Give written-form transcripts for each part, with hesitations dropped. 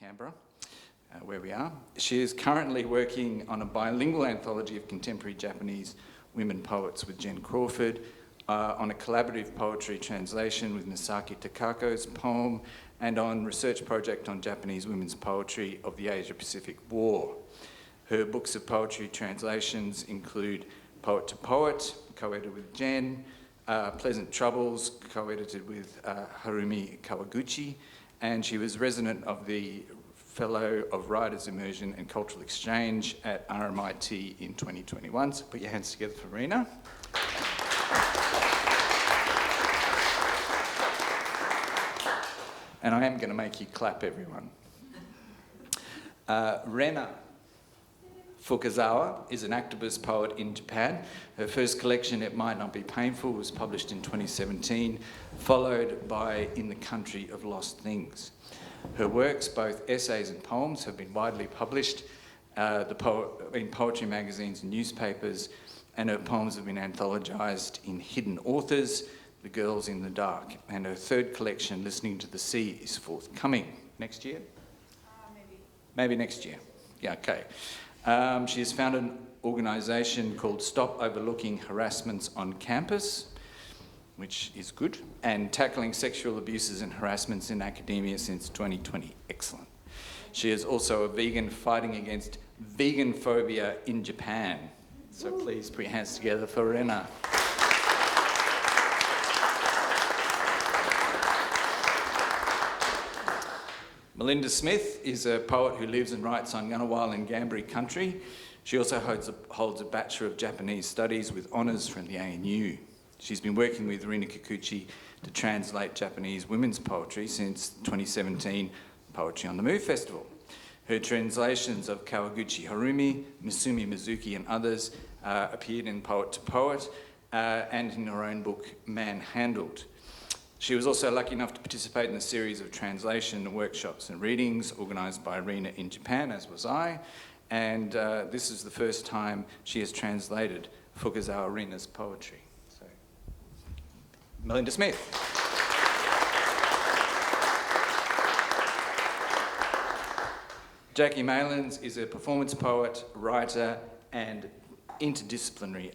Canberra, where we are. She is currently working on a bilingual anthology of contemporary Japanese women poets with Jen Crawford, on a collaborative poetry translation with Misaki Takako's poem, and on research project on Japanese women's poetry of the Asia-Pacific War. Her books of poetry translations include Poet to Poet, co-edited with Jen, Pleasant Troubles, co-edited with Harumi Kawaguchi, and she was resident of the Fellow of Writers Immersion and Cultural Exchange at RMIT in 2021. So put your hands together for Rena. And I am going to make you clap, everyone. Rena Fukazawa is an activist poet in Japan. Her first collection, It Might Not Be Painful, was published in 2017, followed by In the Country of Lost Things. Her works, both essays and poems, have been widely published in poetry magazines and newspapers, and her poems have been anthologized in Hidden Authors, The Girls in the Dark, and her third collection, Listening to the Sea, is forthcoming. Next year? Maybe next year. Yeah, okay. She has founded an organisation called Stop Overlooking Harassments on Campus, which is good, and tackling sexual abuses and harassments in academia since 2020. Excellent. She is also a vegan fighting against vegan phobia in Japan. So please put your hands together for Rena. Melinda Smith is a poet who lives and writes on Ngunnawal and Ngambri country. She also holds a Bachelor of Japanese Studies with honours from the ANU. She's been working with Rina Kikuchi to translate Japanese women's poetry since 2017 Poetry on the Move Festival. Her translations of Kawaguchi Harumi, Misumi Mizuki and others appeared in Poet to Poet and in her own book, Manhandled. She was also lucky enough to participate in a series of translation workshops and readings organised by Rina in Japan, as was I, and this is the first time she has translated Fukazawa Rina's poetry. So, Melinda Smith. Jacqui Malins is a performance poet, writer and multidisciplinary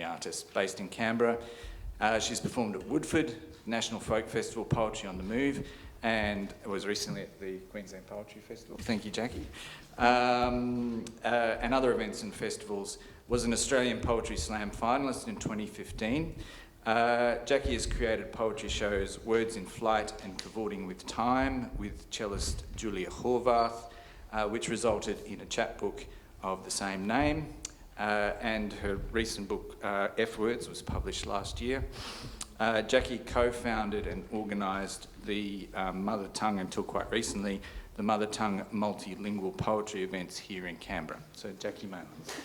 artist based in Canberra. She's performed at Woodford, National Folk Festival, Poetry on the Move, and was recently at the Queensland Poetry Festival. Thank you, Jacqui. And other events and festivals. Was an Australian Poetry Slam finalist in 2015. Jacqui has created poetry shows Words in Flight and Cavorting with Time with cellist Julia Horvath, which resulted in a chapbook of the same name. And her recent book, F Words, was published last year. Jacqui co-founded and organised the Mother Tongue, until quite recently, the Mother Tongue multilingual poetry events here in Canberra. So Jacqui Malins.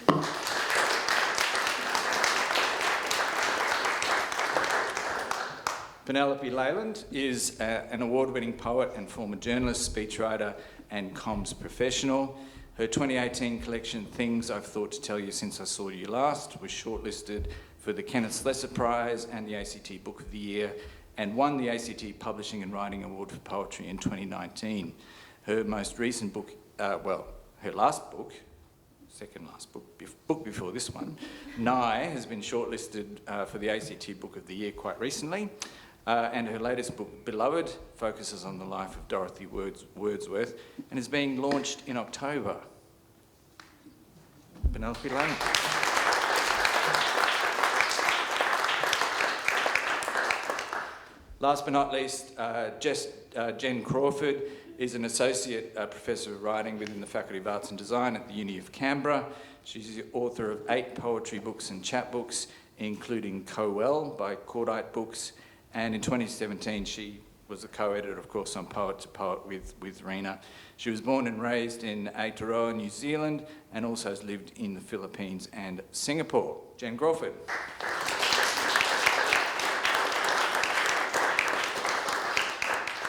Penelope Layland is an award-winning poet and former journalist, speechwriter and comms professional. Her 2018 collection, Things I've Thought to Tell You Since I Saw You Last, was shortlisted for the Kenneth Slessor Prize and the ACT Book of the Year, and won the ACT Publishing and Writing Award for Poetry in 2019. Her most recent book, her last book, second last book before this one, Nye, has been shortlisted for the ACT Book of the Year quite recently. And her latest book, Beloved, focuses on the life of Dorothy Wordsworth and is being launched in October. Penelope Layland. Last but not least, Jen Crawford is an Associate Professor of Writing within the Faculty of Arts and Design at the Uni of Canberra. She's the author of 8 poetry books and chapbooks, including Co-Well by Cordite Books, and in 2017 she was a co-editor, of course, on Poet to Poet with Rina. She was born and raised in Aotearoa, New Zealand, and also has lived in the Philippines and Singapore. Jen Crawford.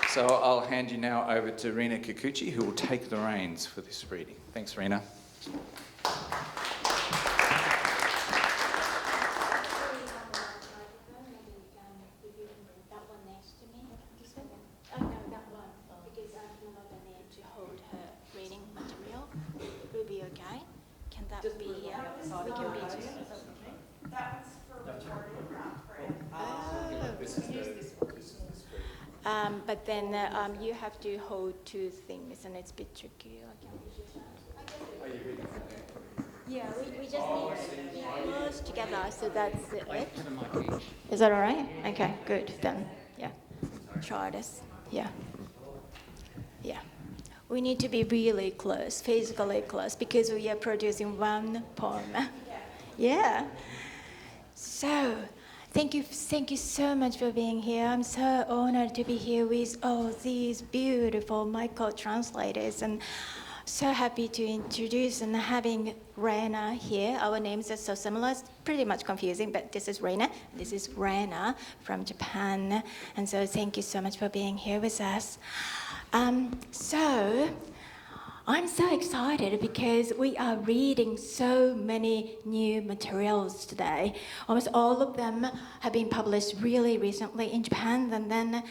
So I'll hand you now over to Rina Kikuchi, who will take the reins for this reading. Thanks, Rina. That one next to me. Oh no, that one, because But then you have to hold two things, and it's a bit tricky. Yeah, we just need to be close together, so that's it. Is that all right? Okay, good, then, yeah. Try this, yeah. Yeah. We need to be really close, physically close, because we are producing one poem. Yeah. So, thank you so much for being here. I'm so honored to be here with all these beautiful micro-translators, and so happy to introduce and having Rena here. Our names are so similar, it's pretty much confusing, but this is Rena, this is Rena from Japan. And so thank you so much for being here with us. So I'm so excited because we are reading so many new materials today. Almost all of them have been published really recently in Japan, and then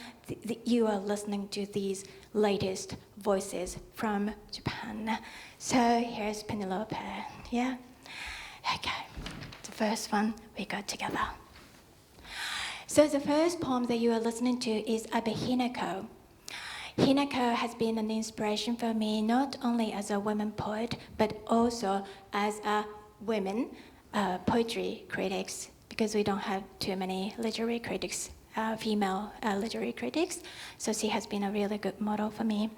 you are listening to these latest voices from Japan. So here's Penelope, yeah? Okay, the first one we got together. So the first poem that you are listening to is Abe Hinako. Hinako has been an inspiration for me, not only as a women poet, but also as a women poetry critics, because we don't have too many literary critics, female literary critics. So she has been a really good model for me.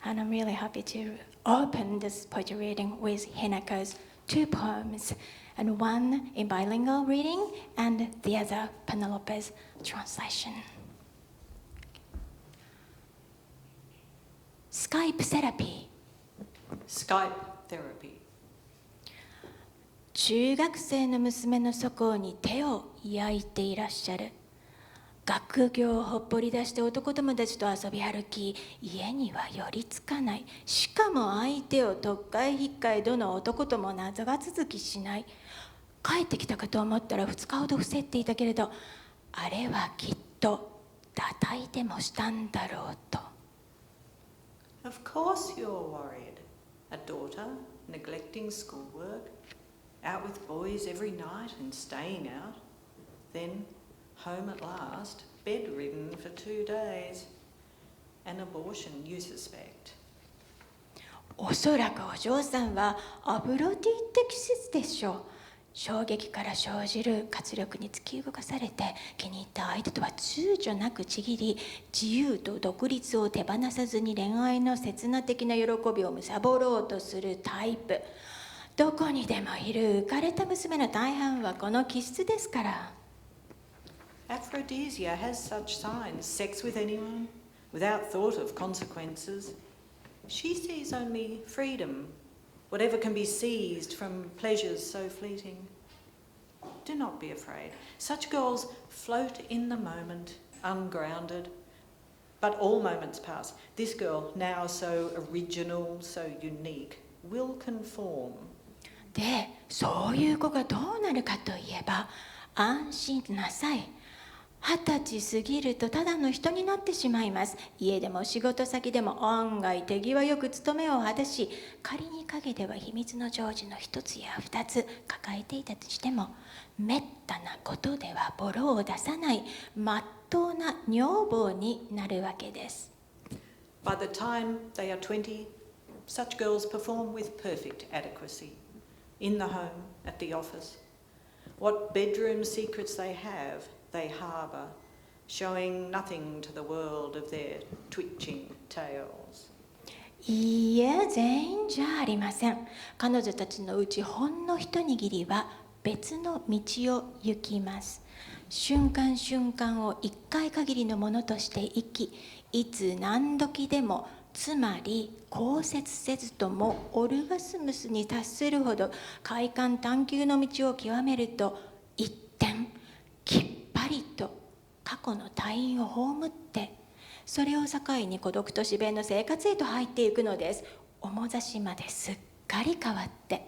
And I'm really happy to open this poetry reading with Hinako's two poems, and one in bilingual reading, and the other Penelope's translation. Skype therapy. Skype therapy. 中学生の娘の底に手を焼いていらっしゃる。学業をほっぽり出して男友達と遊び歩き、家には寄りつかない。しかも相手をとっかえひっかえどの男とも謎が続きしない。帰ってきたかと思ったら2日ほど伏せっていたけれど、あれはきっと叩いてもしたんだろうと。Of course you're worried. A daughter, neglecting schoolwork, out with boys every night and staying out. Then, home at last, bedridden for 2 days. An abortion, you suspect. おそらくお嬢さんはアブロティ的質でしょう。衝撃から生じる活力に突き動かされて、気に入った相手とは躊躇なくちぎり、自由と独立を手放さずに恋愛の刹那的な喜びを貪ろうとするタイプ。どこにでもいる浮かれた娘の大半はこの気質ですから。Aphrodisia has such signs, sex with anyone, without thought of consequences. She sees only freedom, whatever can be seized from pleasures so fleeting. Do not be afraid. Such girls float in the moment, ungrounded. But all moments pass. This girl, now so original, so unique, will conform. で、そういう子がどうなるかといえば、安心なさい。20歳過ぎるとただの人になってしまいます。家でも仕事先でも案外手際よく務めを果たし、仮に陰では秘密の常時の1つや2つ抱えていたとしても、めったなことではボロを出さないまっとうな女房になるわけです。By the time they are 20, such girls perform with perfect adequacy. In the home, at the office. What bedroom secrets they have, they harbour, showing nothing to the world of their twitching tails. いいえ、全員じゃありません。彼女たちのうちほんの一握りは別の道を行きます。瞬間瞬間を一回限りのものとして生き、いつ何時でも、つまり降雪せずともオルガスムスに達するほど快感探求の道を極めると、一点きっぱりと過去の退院を葬って、それを境に孤独と死別の生活へと入っていくのです。面差しまですっかり変わって。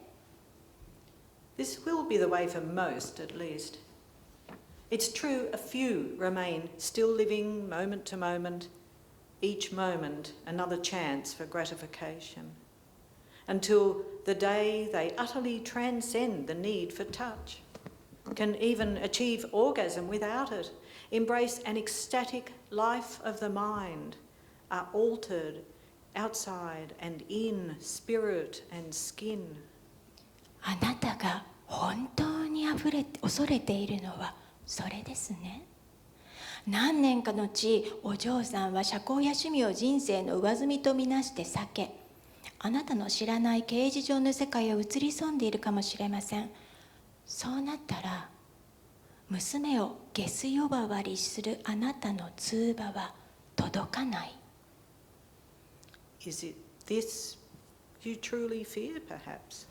This will be the way for most, at least. It's true, a few remain still living moment to moment, each moment another chance for gratification, until the day they utterly transcend the need for touch. can even achieve orgasm without it, embrace an ecstatic life of the mind, are altered outside and in spirit and skin. あなたが本当に恐れているのはそれですね。何年かのち、お嬢さんは社交や趣味を人生の上積みとみなして避け、あなたの知らない刑事上の世界を移り住んでいるかもしれません。そうなったら、娘をゲス呼ばわりするあなたの通話は届かない。Is it this you truly fear, perhaps?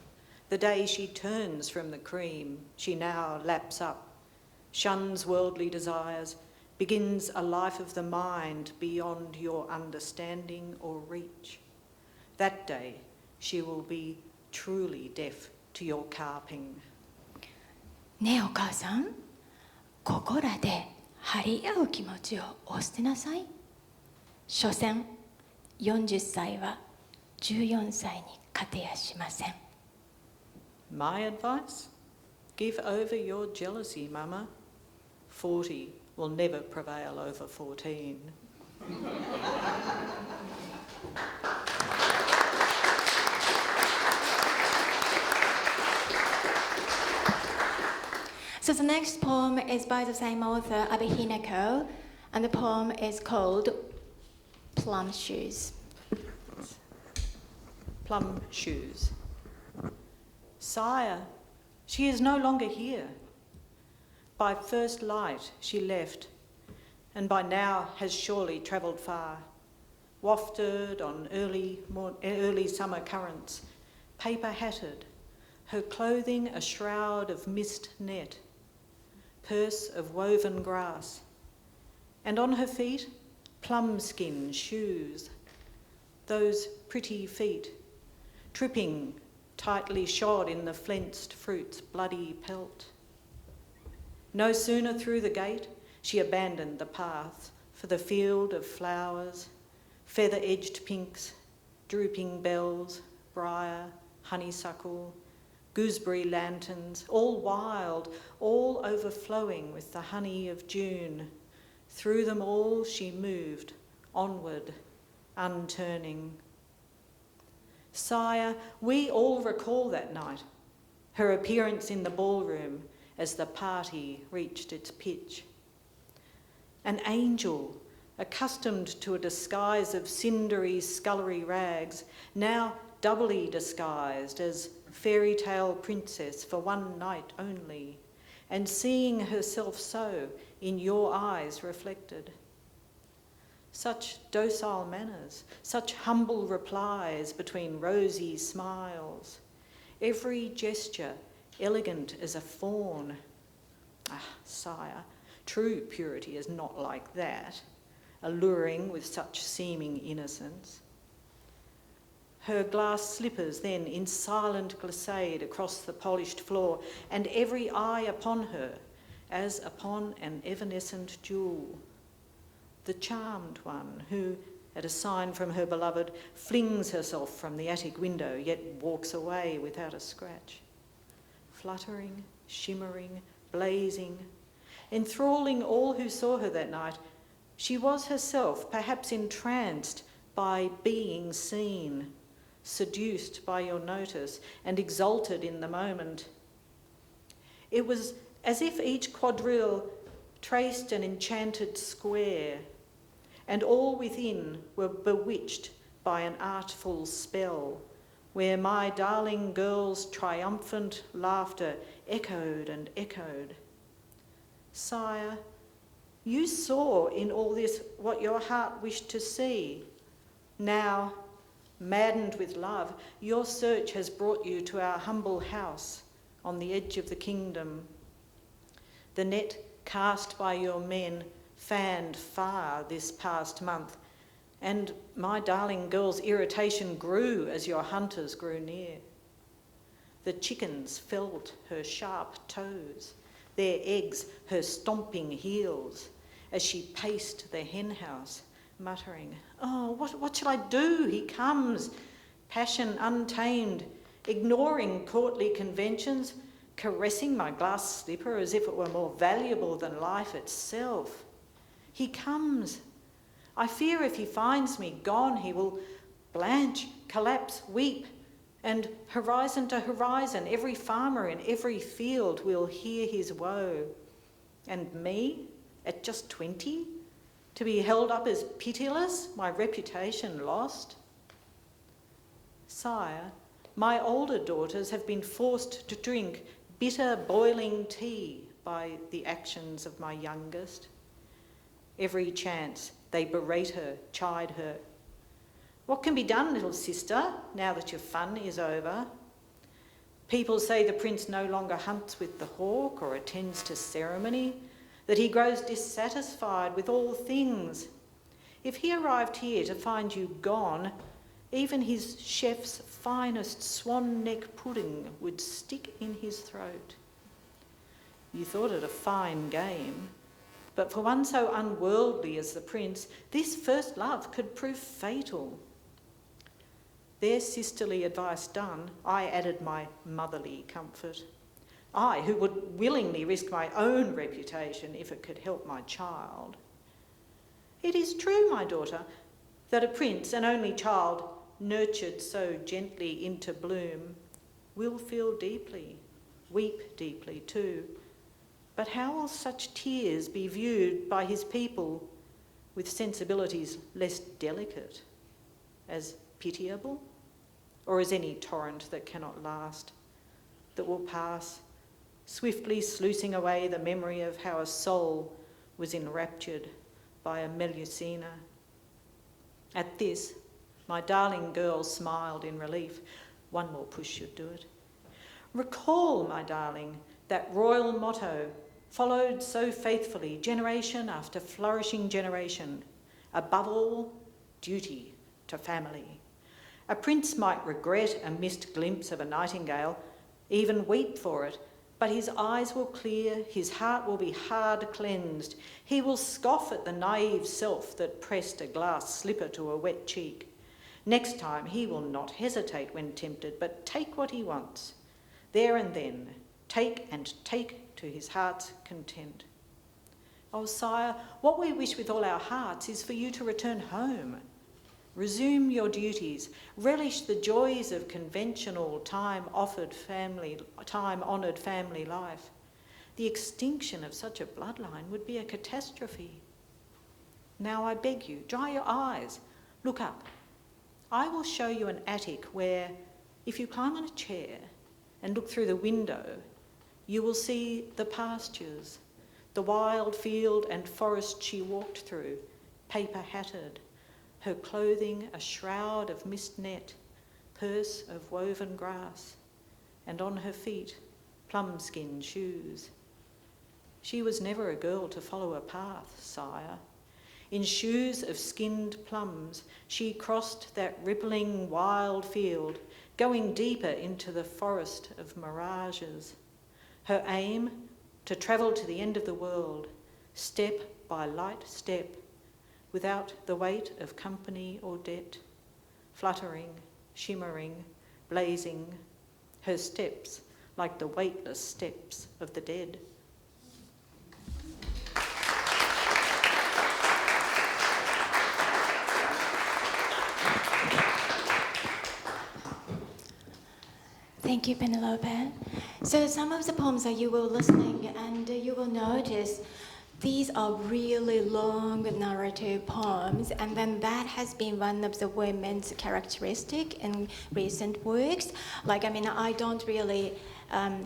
The day she turns from the cream she now laps up, shuns worldly desires, begins a life of the mind beyond your understanding or reach. That day she will be truly deaf to your carping. ねえお母さん、ここらで張り合う気持ちをお捨てなさい。所詮40歳は14歳に勝てやしません。My advice? Give over your jealousy, Mama. 40 will never prevail over 14. So the next poem is by the same author, Abe Hinako, and the poem is called Plum Shoes. Plum shoes. Sire, she is no longer here. By first light she left, and by now has surely travelled far, wafted on early summer currents, paper-hatted, her clothing a shroud of mist net, purse of woven grass, and on her feet plum-skin shoes, those pretty feet, tripping tightly shod in the flenced fruit's bloody pelt. No sooner through the gate she abandoned the path for the field of flowers, feather-edged pinks, drooping bells, briar, honeysuckle, gooseberry lanterns, all wild, all overflowing with the honey of June. Through them all she moved, onward, unturning. Sire, we all recall that night, her appearance in the ballroom as the party reached its pitch. An angel, accustomed to a disguise of cindery, scullery rags, now doubly disguised as fairy tale princess for one night only, and seeing herself so in your eyes reflected. Such docile manners, such humble replies between rosy smiles, every gesture elegant as a fawn. Ah, sire, true purity is not like that, alluring with such seeming innocence. Her glass slippers then in silent glissade across the polished floor, and every eye upon her as upon an evanescent jewel. The charmed one who, at a sign from her beloved, flings herself from the attic window, yet walks away without a scratch. Fluttering, shimmering, blazing, enthralling all who saw her that night, she was herself perhaps entranced by being seen, seduced by your notice, and exalted in the moment. It was as if each quadrille traced an enchanted square, and all within were bewitched by an artful spell, where my darling girl's triumphant laughter echoed and echoed. Sire, you saw in all this what your heart wished to see. Now, maddened with love, your search has brought you to our humble house on the edge of the kingdom. The net cast by your men fanned far this past month, and my darling girl's irritation grew as your hunters grew near. The chickens felt her sharp toes, their eggs her stomping heels, as she paced the hen house, muttering, "Oh, what shall I do? He comes." Passion untamed, ignoring courtly conventions, caressing my glass slipper as if it were more valuable than life itself. He comes. I fear if he finds me gone, he will blanch, collapse, weep, and horizon to horizon, every farmer in every field will hear his woe. And me, at just 20, to be held up as pitiless, my reputation lost? Sire, my older daughters have been forced to drink bitter boiling tea by the actions of my youngest. Every chance they berate her, chide her. What can be done, little sister, now that your fun is over? People say the prince no longer hunts with the hawk or attends to ceremony, that he grows dissatisfied with all things. If he arrived here to find you gone, even his chef's finest swan neck pudding would stick in his throat. You thought it a fine game, but for one so unworldly as the prince, this first love could prove fatal. Their sisterly advice done, I added my motherly comfort. I, who would willingly risk my own reputation if it could help my child. It is true, my daughter, that a prince, an only child, nurtured so gently into bloom, will feel deeply, weep deeply too. But how will such tears be viewed by his people with sensibilities less delicate? As pitiable? Or as any torrent that cannot last, that will pass, swiftly sluicing away the memory of how a soul was enraptured by a Melusina? At this, my darling girl smiled in relief. One more push should do it. Recall, my darling, that royal motto, followed so faithfully, generation after flourishing generation. Above all, duty to family. A prince might regret a missed glimpse of a nightingale, even weep for it, but his eyes will clear, his heart will be hard cleansed. He will scoff at the naive self that pressed a glass slipper to a wet cheek. Next time he will not hesitate when tempted, but take what he wants. There and then, take and take to his heart's content. Oh, sire, what we wish with all our hearts is for you to return home. Resume your duties, relish the joys of conventional, time-honoured family life. The extinction of such a bloodline would be a catastrophe. Now I beg you, dry your eyes, look up. I will show you an attic where, if you climb on a chair and look through the window, you will see the pastures, the wild field and forest she walked through, paper-hatted, her clothing a shroud of mist net, purse of woven grass, and on her feet plum-skin shoes. She was never a girl to follow a path, sire. In shoes of skinned plums, she crossed that rippling wild field, going deeper into the forest of mirages. Her aim, to travel to the end of the world, step by light step, without the weight of company or debt, fluttering, shimmering, blazing, her steps like the weightless steps of the dead. Thank you, Penelope. So some of the poems that you were listening, and you will notice these are really long narrative poems, and then that has been one of the women's characteristic in recent works. I don't really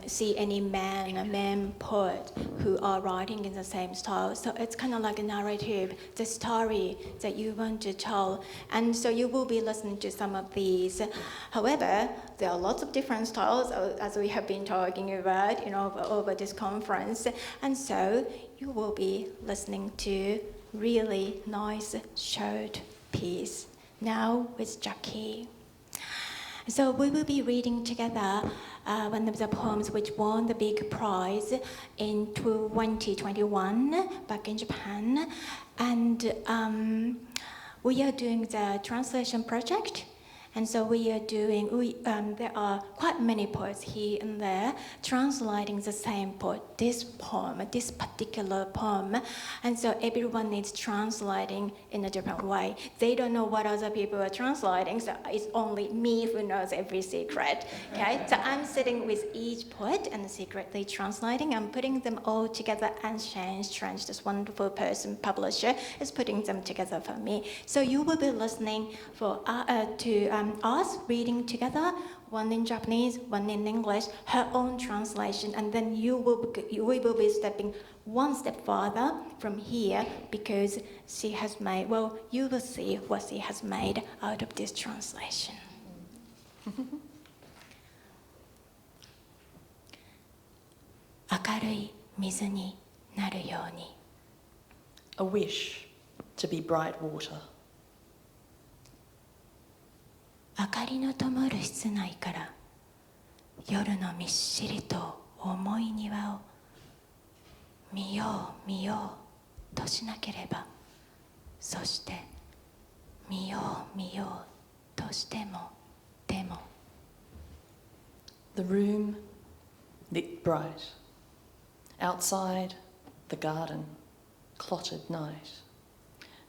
see any man poet who are writing in the same style. So it's kind of like a narrative, the story that you want to tell. And so you will be listening to some of these. However, there are lots of different styles, as we have been talking about, over this conference. And so you will be listening to really nice short piece. Now with Jacqui. So we will be reading together one of the poems which won the big prize in 2021 back in Japan. And we are doing the translation project. And so there are quite many poets here and there translating the same poet, this poem, this particular poem. And so everyone needs translating in a different way. They don't know what other people are translating, so it's only me who knows every secret, okay? So I'm sitting with each poet and secretly translating. I'm putting them all together, and Shane Strange, this wonderful person, publisher, is putting them together for me. So you will be listening to us reading together, one in Japanese, one in English, her own translation, and then we will be stepping one step farther from here because she has made, well, you will see what she has made out of this translation. A wish to be bright water. 明かりの灯る室内から夜のみっしりと重い庭を見よう見ようとしなければ、そして見よう見ようとしてもでも。 The room lit bright. Outside, the garden, clotted night.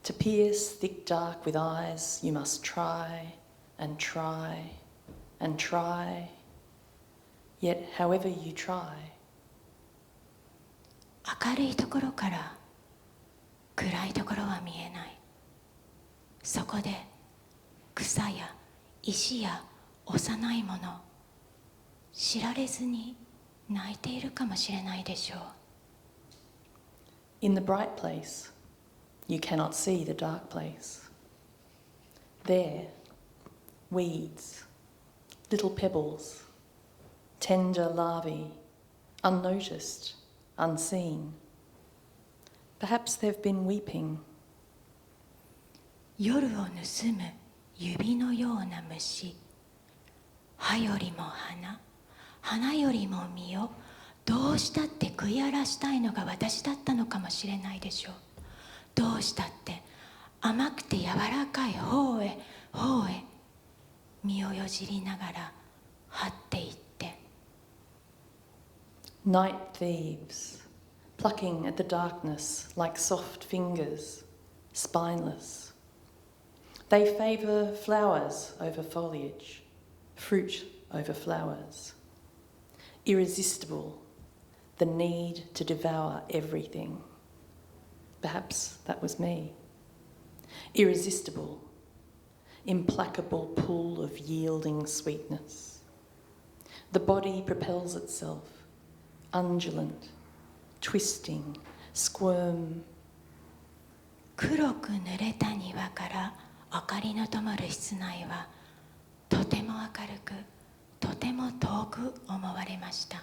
To pierce thick dark with eyes, you must try and try and try. Yet however you try. 明るいところから暗いところは見えない。そこで草や石や幼いもの、知られずに泣いているかもしれないでしょう。 In the bright place, you cannot see the dark place. There, weeds, little pebbles, tender larvae, unnoticed, unseen. Perhaps they've been weeping. 夜を盗む指のような虫、葉よりも花、花よりも実をどうしたって食い荒らしたいのが私だったのかもしれないでしょう。どうしたって甘くて柔らかい方へ方へ身をよじりながら張っていって。 Night thieves, plucking at the darkness like soft fingers, spineless. They favour flowers over foliage, fruit over flowers. Irresistible, the need to devour everything. Perhaps that was me. Irresistible, implacable pull of yielding sweetness. The body propels itself, undulant, twisting, squirm. 黒く濡れた庭から明かりの灯る室内はとても明るく、とても遠く思われました。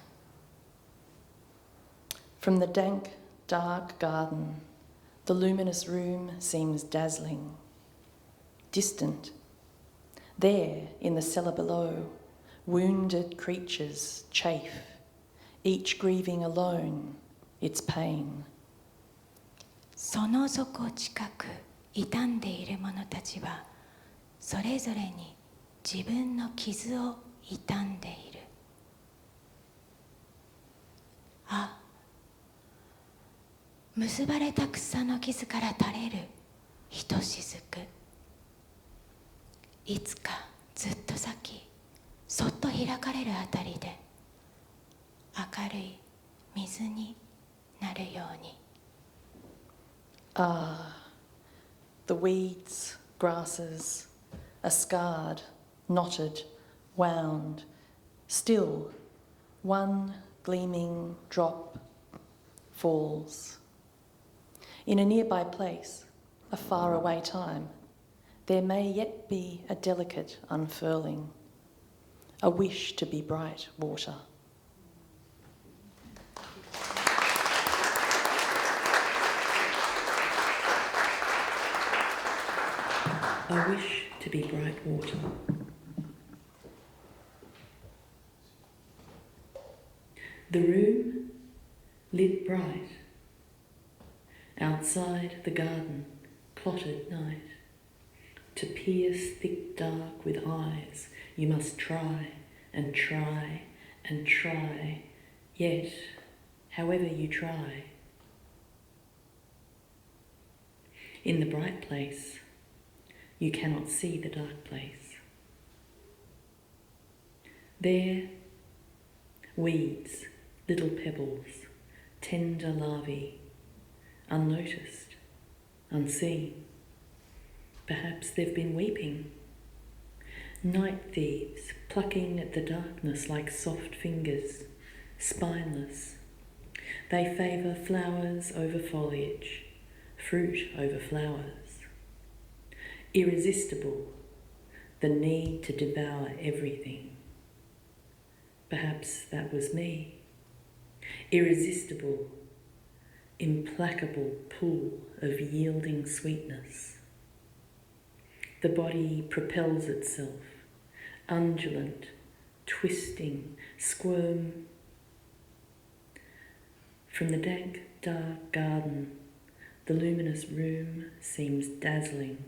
From the dank, dark garden, the luminous room seems dazzling, distant. There, in the cellar below, wounded creatures chafe, each grieving alone its pain. その底近く傷んでいる者たちはそれぞれに自分の傷を傷んでいる。あ、結ばれた草の傷から垂れるひとしずく。いつかずっと先、そっと開かれるあたりで明るい水になるように。 Ah, the weeds, grasses, are scarred, knotted, wound. Still, one gleaming drop falls. In a nearby place, a faraway time, there may yet be a delicate unfurling, a wish to be bright water. A wish to be bright water. The room lit bright. Outside the garden, clotted night. To pierce thick dark with eyes, you must try and try and try, yet, however you try. In the bright place, you cannot see the dark place. There, weeds, little pebbles, tender larvae, unnoticed, unseen. Perhaps they've been weeping. Night thieves plucking at the darkness like soft fingers, spineless. They favour flowers over foliage, fruit over flowers. Irresistible, the need to devour everything. Perhaps that was me. Irresistible, implacable pull of yielding sweetness. The body propels itself, undulant, twisting, squirm. From the dank, dark garden, the luminous room seems dazzling,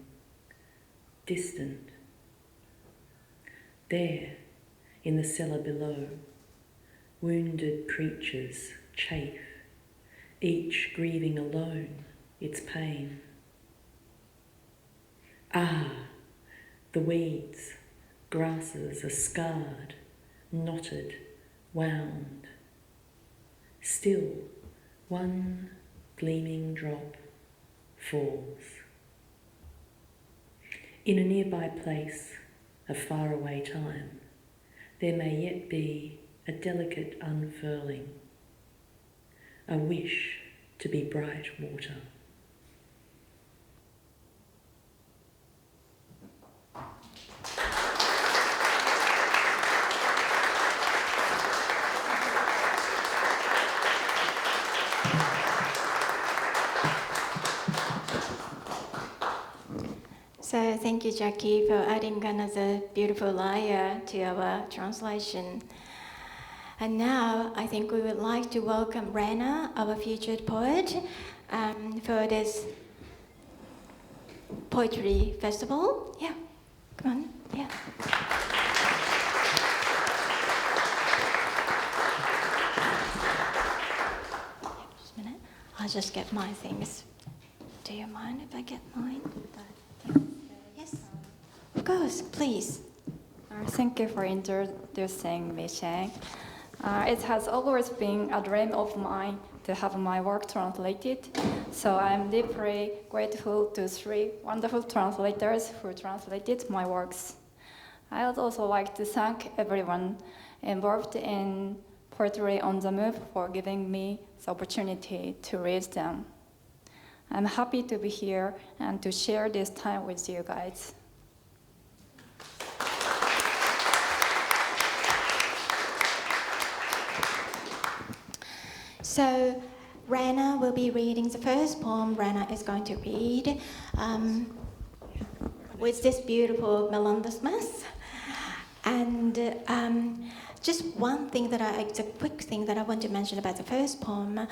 distant. There, in the cellar below, wounded creatures chafe, each grieving alone its pain. Ah, the weeds, grasses are scarred, knotted, wound. Still, one gleaming drop falls. In a nearby place, a faraway time, there may yet be a delicate unfurling, a wish to be bright water. So thank you, Jacqui, for adding another beautiful layer to our translation. And now I think we would like to welcome Rena, our featured poet, for this poetry festival. Yeah, come on, yeah. Just a minute, I'll just get my things. Do you mind if I get mine? Yes, of course, please. Thank you for introducing me, Shang. It has always been a dream of mine to have my work translated, so I'm deeply grateful to 3 wonderful translators who translated my works. I would also like to thank everyone involved in Poetry on the Move for giving me the opportunity to read them. I'm happy to be here and to share this time with you guys. So Rena will be reading the first poem Rena is going to read with this beautiful Melinda Smith. And just one thing it's a quick thing that I want to mention about the first poem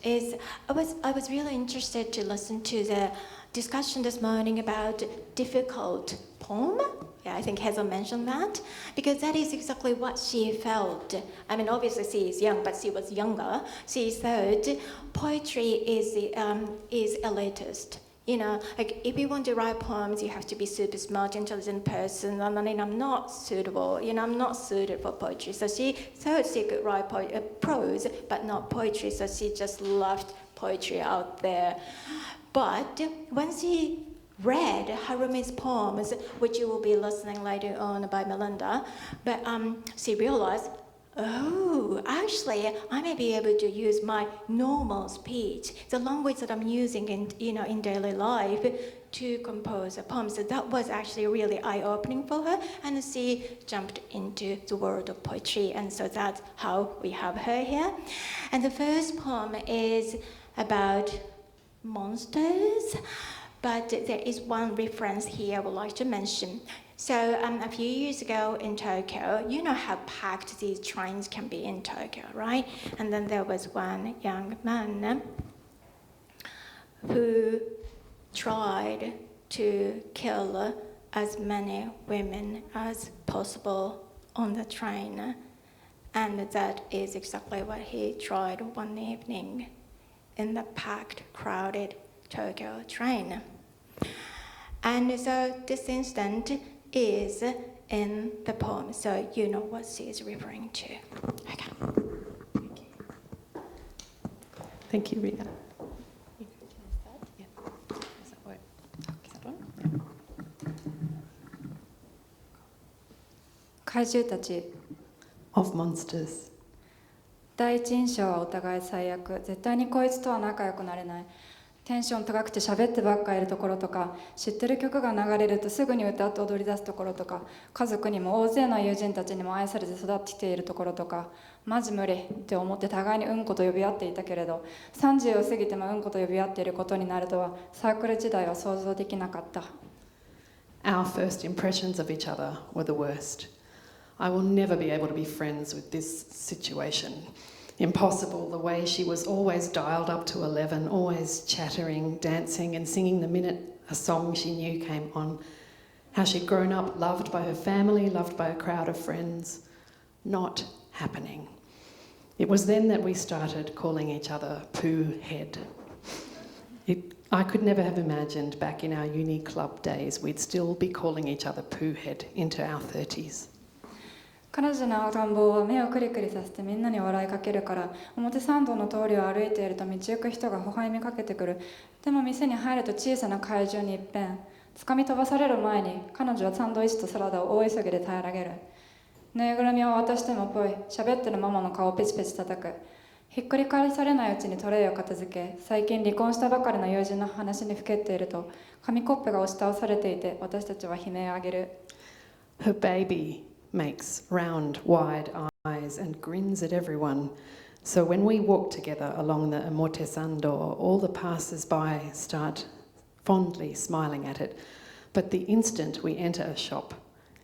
is I was really interested to listen to the discussion this morning about difficult poem. Yeah, I think Hazel mentioned that, because that is exactly what she felt. I mean, obviously she is young, but she was younger. She thought poetry is elitist. You know, like if you want to write poems, you have to be super smart, intelligent person. And I mean, I'm not suitable. You know, I'm not suited for poetry. So she thought she could write prose, but not poetry. So she just loved poetry out there. But when she read Harumi's poems, which you will be listening later on by Melinda, but she realized, oh, actually, I may be able to use my normal speech, the language that I'm using in daily life, to compose a poem. So that was actually really eye-opening for her, and she jumped into the world of poetry, and so that's how we have her here. And the first poem is about monsters, but there is one reference here I would like to mention. So a few years ago in Tokyo, you know how packed these trains can be in Tokyo, right? And then there was one young man who tried to kill as many women as possible on the train. And that is exactly what he tried one evening in the packed, crowded Tokyo train. And so this incident is in the poem, so you know what she is referring to. Okay. Thank you, Rina. 怪獣たち Of monsters. 第一印象はお互い最悪。絶対にこいつとは仲良くなれない。テンション高くて喋ってばっかいるところとか、知ってる曲が流れるとすぐに歌って踊り出すところとか、家族にも大勢の友人たちにも愛されて育ってきているところとか、マジ無理って思って互いにうんこと呼び合っていたけれど、30を過ぎてもうんこと呼び合っていることになるとはサークル時代は想像できなかった。 Our first impressions of each other were the worst. I will never be able to be friends with this situation. Impossible, the way she was always dialed up to 11, always chattering, dancing and singing the minute a song she knew came on. How she'd grown up loved by her family, loved by a crowd of friends. Not happening. It was then that we started calling each other Pooh Head. I could never have imagined back in our uni club days we'd still be calling each other Pooh Head into our 30s. 彼女の赤ん坊は目をクリクリさせてみんなに笑いかけるから、表参道の通りを歩いていると道行く人が微笑みかけてくる。でも店に入ると小さな怪獣に一変。掴み飛ばされる前に彼女はサンドイッチとサラダを大急ぎで平らげる。ぬいぐるみを渡してもぽい。喋ってるママの顔をペチペチ叩く。ひっくり返されないうちにトレイを片付け、最近離婚したばかりの友人の話にふけっていると、紙コップが押し倒されていて、私たちは悲鳴を上げる。Her baby makes round, wide eyes and grins at everyone. So when we walk together along the Omotesando, all the passers-by start fondly smiling at it. But the instant we enter a shop,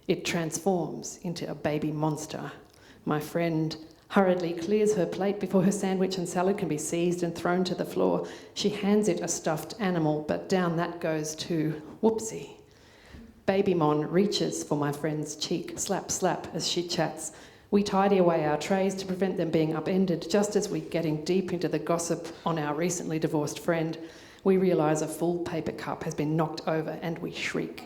it transforms into a baby monster. My friend hurriedly clears her plate before her sandwich and salad can be seized and thrown to the floor. She hands it a stuffed animal, but down that goes too. Whoopsie. Baby Mon reaches for my friend's cheek, slap, slap, as she chats. We tidy away our trays to prevent them being upended. Just as we're getting deep into the gossip on our recently divorced friend, we realise a full paper cup has been knocked over and we shriek.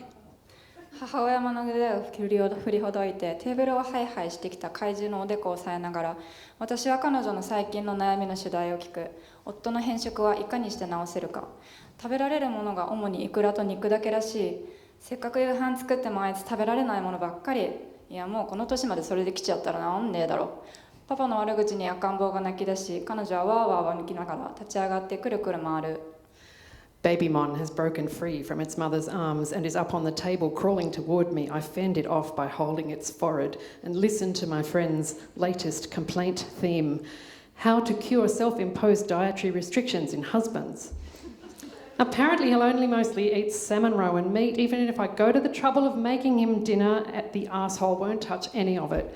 母親の腕を振りほどいてテーブルをハイハイしてきた怪獣のおでこを押さえながら、私は彼女の最近の悩みの主題を聞く。夫の偏食はいかにして直せるか。食べられるものが主にイクラと肉だけらしい。せっかく夕飯作ってもあいつ食べられないものばっかり。いやもうこの年までそれで来ちゃったら治んねえだろ。パパの悪口に赤ん坊が泣き出し、彼女はワーワーわ抜きながら立ち上がってくるくる回る。Baby Mon has broken free from its mother's arms and is up on the table crawling toward me. I fend it off by holding its forehead and listen to my friend's latest complaint theme: how to cure self-imposed dietary restrictions in husbands. Apparently he'll only mostly eat salmon roe and meat. Even if I go to the trouble of making him dinner, the arsehole won't touch any of it.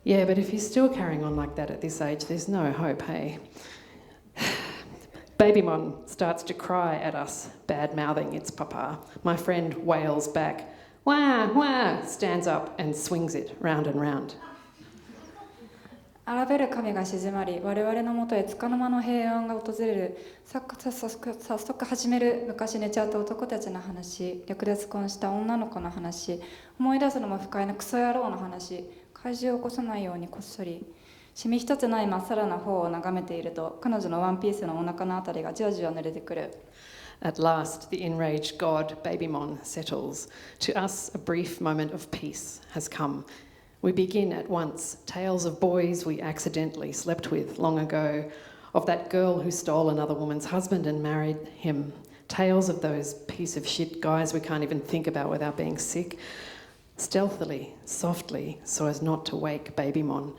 Yeah, but if he's still carrying on like that at this age, there's no hope, hey? Baby Mon starts to cry at us, bad-mouthing its papa. My friend wails back, wah, wah, stands up and swings it round and round. 荒べる神が静まり、我々のもとへ束の間の平安が訪れる。早速始める。昔寝ちゃった男たちの話、略奪婚した女の子の話、思い出すのも不快なクソ野郎の話、怪獣を起こさないようにこっそり。シミ一つないまっさらな方を眺めていると、彼女のワンピースのお腹のあたりがじわじわ濡れてくる。At last, the enraged god, Baby Mon, settles. To us, a brief moment of peace has come. We begin at once, tales of boys we accidentally slept with long ago, of that girl who stole another woman's husband and married him, tales of those piece of shit guys we can't even think about without being sick. Stealthily, softly, so as not to wake Baby Mon,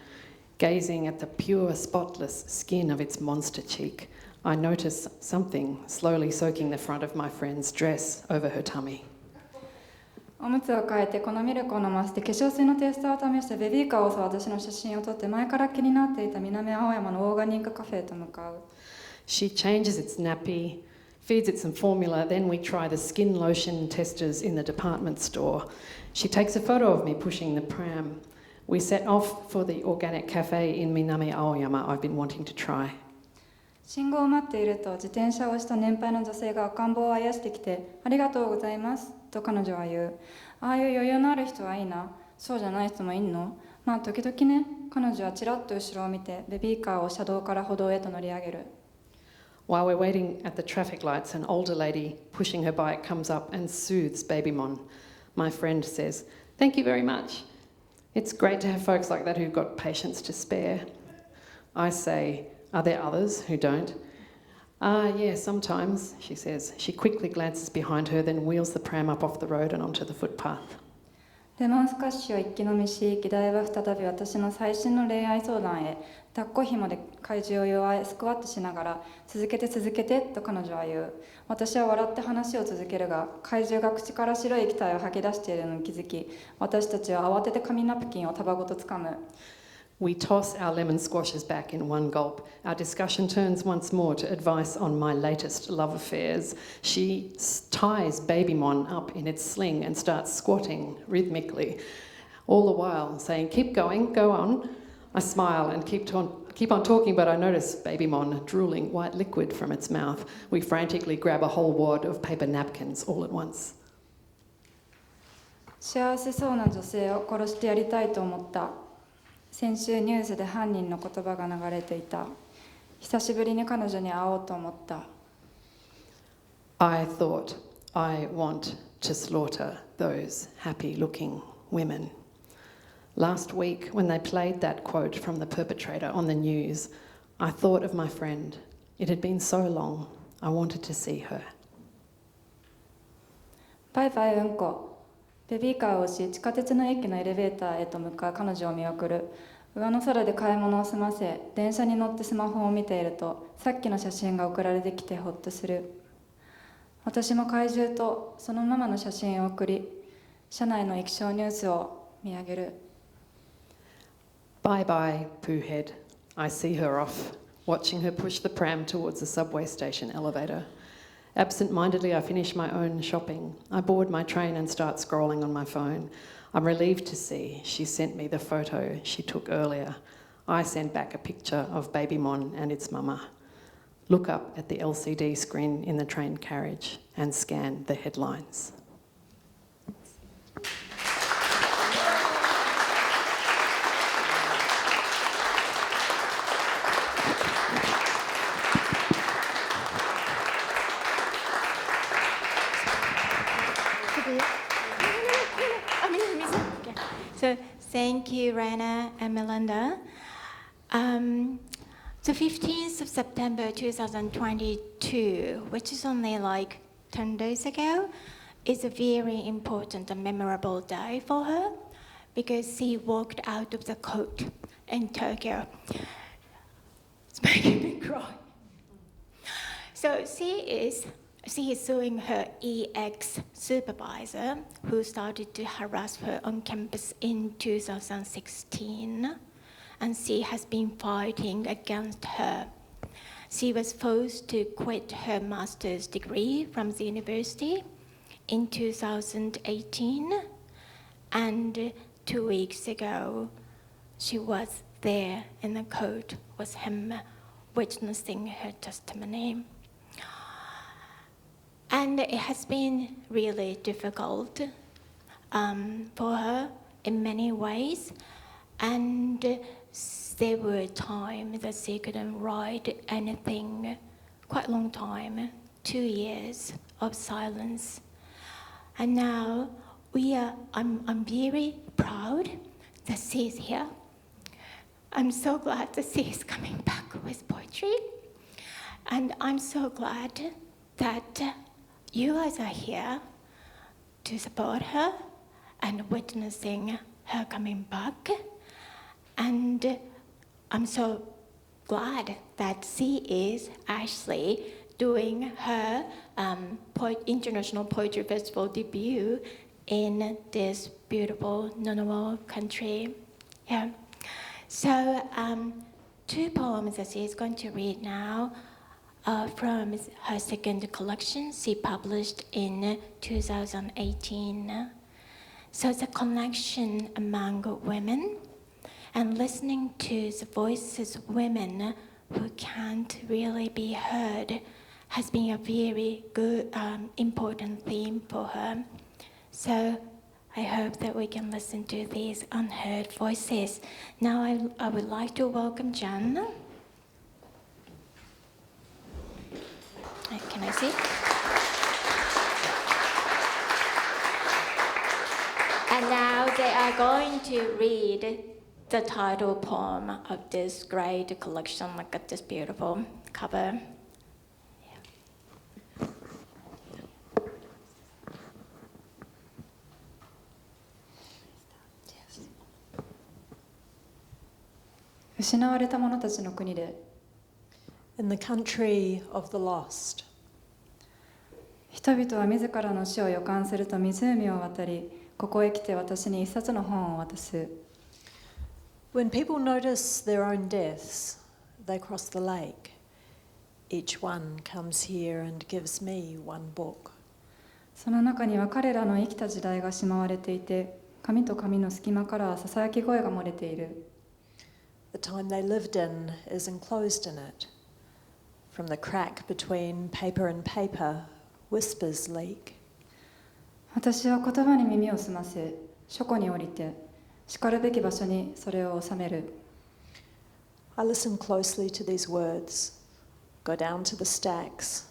gazing at the pure, spotless skin of its monster cheek, I notice something slowly soaking the front of my friend's dress over her tummy. おむつを替えてこのミルクを飲ませて化粧水のテストを試してベビーカーを押す私の写真を撮って前から気になっていた南青山のオーガニックカフェへと向かう。She changes its nappy, feeds it some formula, then we try the skin lotion testers in the department store. She takes a photo of me pushing the pram. We set off for the organic cafe in Minami Aoyama I've been wanting to try. 信号を待っていると自転車をした年配の女性が赤ん坊をあやしてきて、ありがとうございますと彼女は言う。ああいう余裕のある人はいいな。そうじゃない人もいんの？まあ時々ね。彼女はちらっと後ろを見てベビーカーを車道から歩道へと乗り上げる。While we're waiting at the traffic lights, an older lady pushing her bike comes up and soothes Baby Mon. My friend says, "Thank you very much. It's great to have folks like that who've got patience to spare." I say, "Are there others who don't?" Yeah, sometimes," she says. She quickly glances behind her, then wheels the pram up off the road and onto the footpath. レモンスカッシュを一気飲みし、議題は再び私の最新の恋愛相談へ。抱っこ紐で怪獣を弱いスクワットしながら、続けて続けてと彼女は言う。私は笑って話を続けるが、怪獣が口から白い液体を吐き出しているのに気づき、私たちは慌てて紙ナプキンを束ごとつかむ。We toss our lemon squashes back in one gulp. Our discussion turns once more to advice on my latest love affairs. She ties Baby Mon up in its sling and starts squatting rhythmically, all the while saying, "Keep going, go on." I smile and keep on talking, but I notice Baby Mon drooling white liquid from its mouth. We frantically grab a whole wad of paper napkins all at once. 幸せそうな女性を殺してやりたいと思った。先週ニュースで犯人の言葉が流れていた。久しぶりに彼女に会おうと思った。I thought, I want to slaughter those happy-looking women. Last week, when they played that quote from the perpetrator on the news, I thought of my friend. It had been so long. I wanted to see her. バイバイうんこ。ベビーカーを押し、地下鉄の駅のエレベーターへと向かう彼女を見送る。上の空で買い物を済ませ、電車に乗ってスマホを見ていると、さっきの写真が送られてきてほっとする。私も怪獣とそのママの写真を送り、車内の液晶ニュースを見上げる。Bye bye, Poohead. I see her off, watching her push the pram towards the subway station elevator. Absent-mindedly, I finish my own shopping. I board my train and start scrolling on my phone. I'm relieved to see she sent me the photo she took earlier. I send back a picture of Baby Mon and its mama. Look up at the LCD screen in the train carriage and scan the headlines. So thank you, Rena and Melinda. The 15th of September 2022, which is only like 10 days ago, is a very important and memorable day for her because she walked out of the court in Tokyo. It's making me cry. So she is suing her EX supervisor who started to harass her on campus in 2016, and she has been fighting against her. She was forced to quit her master's degree from the university in 2018, and 2 weeks ago she was there in the court with him witnessing her testimony. And it has been really difficult for her in many ways. And there were times that she couldn't write anything, quite a long time, 2 years of silence. And now I'm very proud that she's here. I'm so glad that she is coming back with poetry. And I'm so glad that you guys are here to support her and witnessing her coming back. And I'm so glad that she is actually doing her International Poetry Festival debut in this beautiful Ngunnawal country. Yeah. So 2 poems that she is going to read now from her second collection she published in 2018. So it's a connection among women and listening to the voices of women who can't really be heard has been a very good, important theme for her. So I hope that we can listen to these unheard voices. Now I would like to welcome Jan. Can I see? And now they are going to read the title poem of this great collection. Look at this beautiful cover. Yeah. 失われた者たちの国で In the country of the lost, 人々は自らの死を予感すると湖を渡り、ここへ来て私に一冊の本を渡す。 when people notice their own deaths, they cross the lake. Each one comes here and gives me one book. その中には彼らの生きた時代がしまわれていて、紙と紙の隙間からささやき声が漏れている。 The time they lived in is enclosed in it. From the crack between paper and paper, whispers leak. 私は言葉に耳を澄ませ、書庫に降りて、しかるべき場所にそれを収める。 I listen closely to these words, go down to the stacks,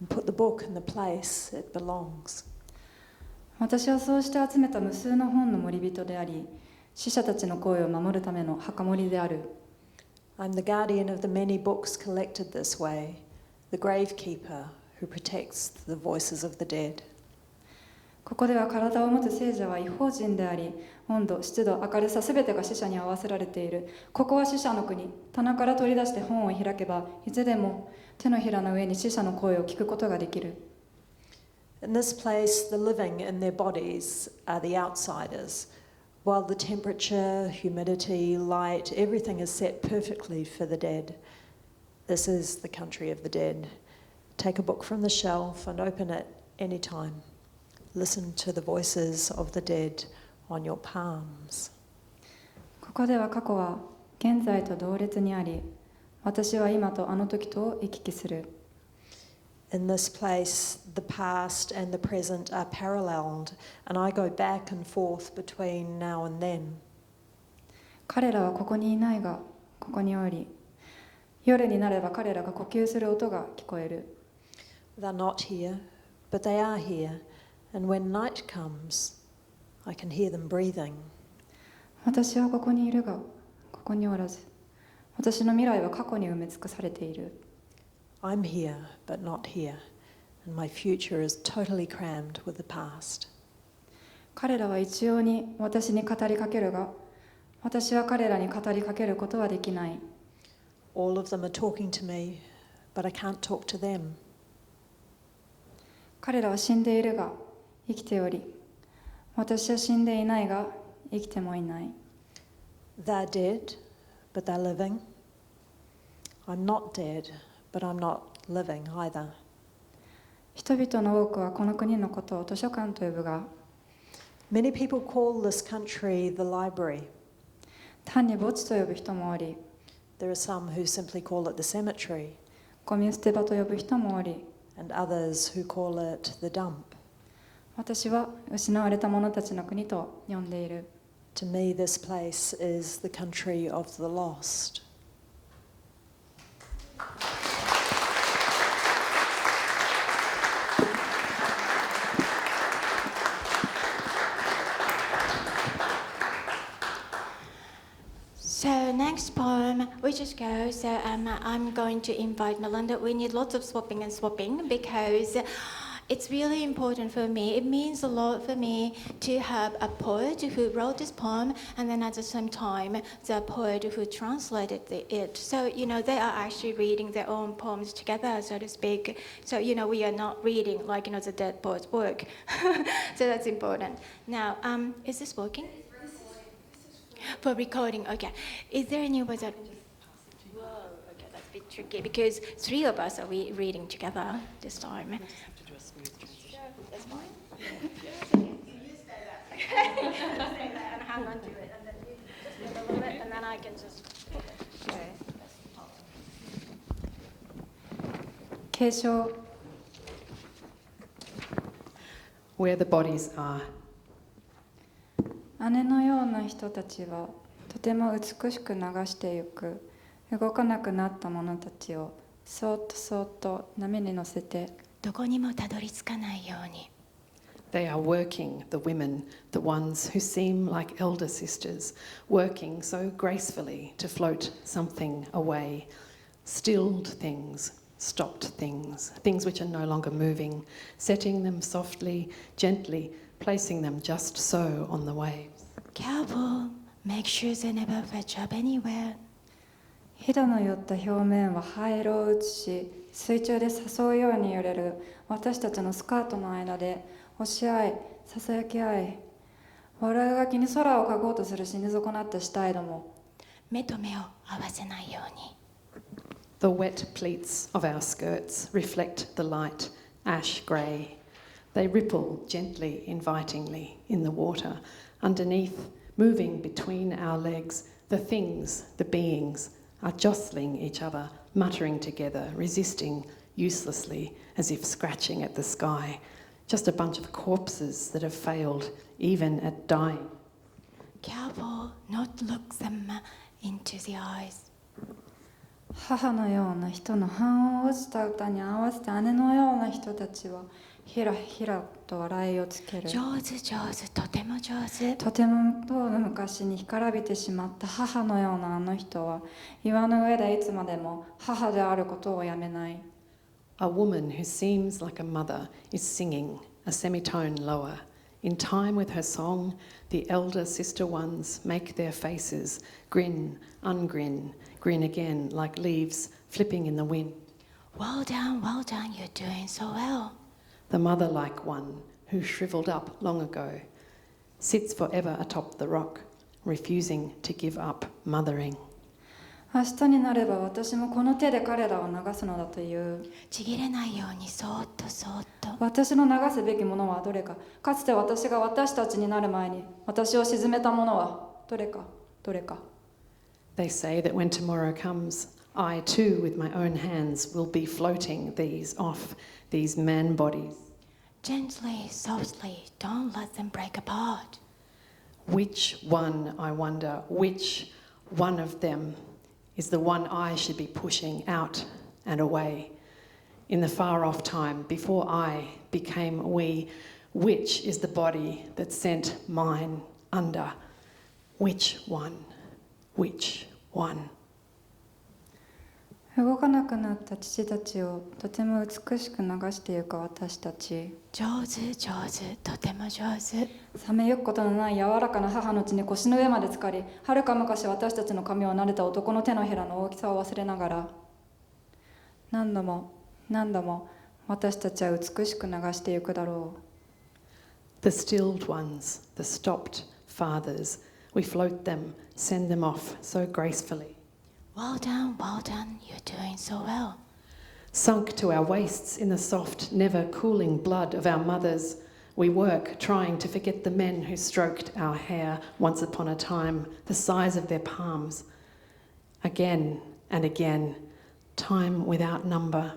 and put the book in the place it belongs. 私はそうして集めた無数の本の守り人であり、死者たちの声を守るための墓守りである。 I'm the guardian of the many books collected this way, the gravekeeper who protects the voices of the dead. ここでは体を持つ聖者は異邦人であり、温度、湿度、明るさすべてが死者に合わせられている。ここは死者の国。棚から取り出して本を開けば、いつでも手のひらの上に死者の声を聞くことができる。 In this place, the living in their bodies are the outsiders, while the temperature, humidity, light, everything is set perfectly for the dead. This is the country of the dead. Take a book from the shelf and open it any time. Listen to the voices of the dead on your palms. ここでは過去は現在と同列にあり、私は今とあの時と行き来する。 In this place, the past and the present are paralleled, and I go back and forth between now and then. 彼らはここにいないが、ここにおり、夜になれば彼らが呼吸する音が聞こえる。 They're not here, but they are here, and when night comes, I can hear them breathing. 私はここにいるが、ここにおらず、私の未来は過去に埋め尽くされている。 I'm here, but not here, and my future is totally crammed with the past. 彼らは一様に私に語りかけるが、私は彼らに語りかけることはできない。 All of them are talking to me, but I can't talk to them. 彼らは死んでいるが生きており、私は死んでいないが生きてもいない。 They're dead, but they're living. I'm not dead, but I'm not living either. 人々の多くはこの国のことを図書館と呼ぶが、 Many people call this country the library. 単に墓地と呼ぶ人もおり、 There are some who simply call it the cemetery, ゴミ捨て場と呼ぶ人もおり、 and others who call it the dump. 私は失われた者たちの国と呼んでいる。 To me, this place is the country of the lost. So next poem, we just go. So I'm going to invite Melinda. We need lots of swapping and swapping because it's really important for me. It means a lot for me to have a poet who wrote this poem and then at the same time the poet who translated it. So, they are actually reading their own poems together, so to speak. So, we are not reading like, the dead poet's work. So that's important. Now, is this working? For recording, okay. Is there any way that... Whoa, okay, that's a bit tricky because three of us are reading together this time. We'll just have to do a smooth transition. That's fine. You stay there. Okay. Stay there and hang on to it, and then you just move a little bit, and then I can just. Okay.継承 Where the bodies are. 姉のような人たちはとても美しく流してゆく。動かなくなった者たちをそーっとそーっと波に乗せてどこにもたどり着かないように。They are working, the women, the ones who seem like elder sisters, working so gracefully to float something away. Stilled things, stopped things, things which are no longer moving, setting them softly, gently, placing them just so on the waves. Careful, make sure they never fetch up anywhere. ひだの寄った表面は灰色を映し、水中で誘うように揺れる私たちのスカートの間で押し合い、ささやき合い、我が気に空を嗅ごうとする死に損なった死体ども。目と目を合わせないように。The wet pleats of our skirts reflect the light, ash grey. They ripple gently, invitingly in the water. Underneath, moving between our legs, the things, the beings, are jostling each other, muttering together, resisting uselessly, as if scratching at the sky. Just a bunch of corpses that have failed, even at dying. Careful, not look them into the eyes. 母のような人の半音落ちた歌に合わせて姉のような人たちはひらひらと笑いをつける。上手上手、とても上手。とても遠の昔に干からびてしまった母のようなあの人は岩の上でいつまでも母であることをやめない。A woman who seems like a mother is singing, a semitone lower. In time with her song, the elder sister ones make their faces grin, ungrin, grin again like leaves flipping in the wind. Well done, you're doing so well. The mother-like one, who shriveled up long ago, sits forever atop the rock, refusing to give up mothering. 明日になれば私もこの手で彼らを流すのだという。ちぎれないようにそーっとそーっと。私の流すべきものはどれか。かつて私が私たちになる前に私を沈めたものはどれか。 They say that when tomorrow comes, I too with my own hands will be floating these off, these man bodies. Gently, softly, don't let them break apart. Which one, I wonder, which one of them is the one I should be pushing out and away? In the far off time, before I became we, which is the body that sent mine under? Which one? Which one? 動かなくなった父たちをとても美しく流してゆく私たち。上手上手、とても上手。冷めゆくことのない柔らかな母の血に腰の上まで浸かり、はるか昔私たちの髪を撫でた男の手のひらの大きさを忘れながら、何度も何度も私たちは美しく流してゆくだろThe stilled ones, the stopped fathers, we float them, send them off so gracefully. Well done, you're doing so well. Sunk to our waists in the soft, never cooling blood of our mothers, we work trying to forget the men who stroked our hair once upon a time, the size of their palms. Again and again, time without number,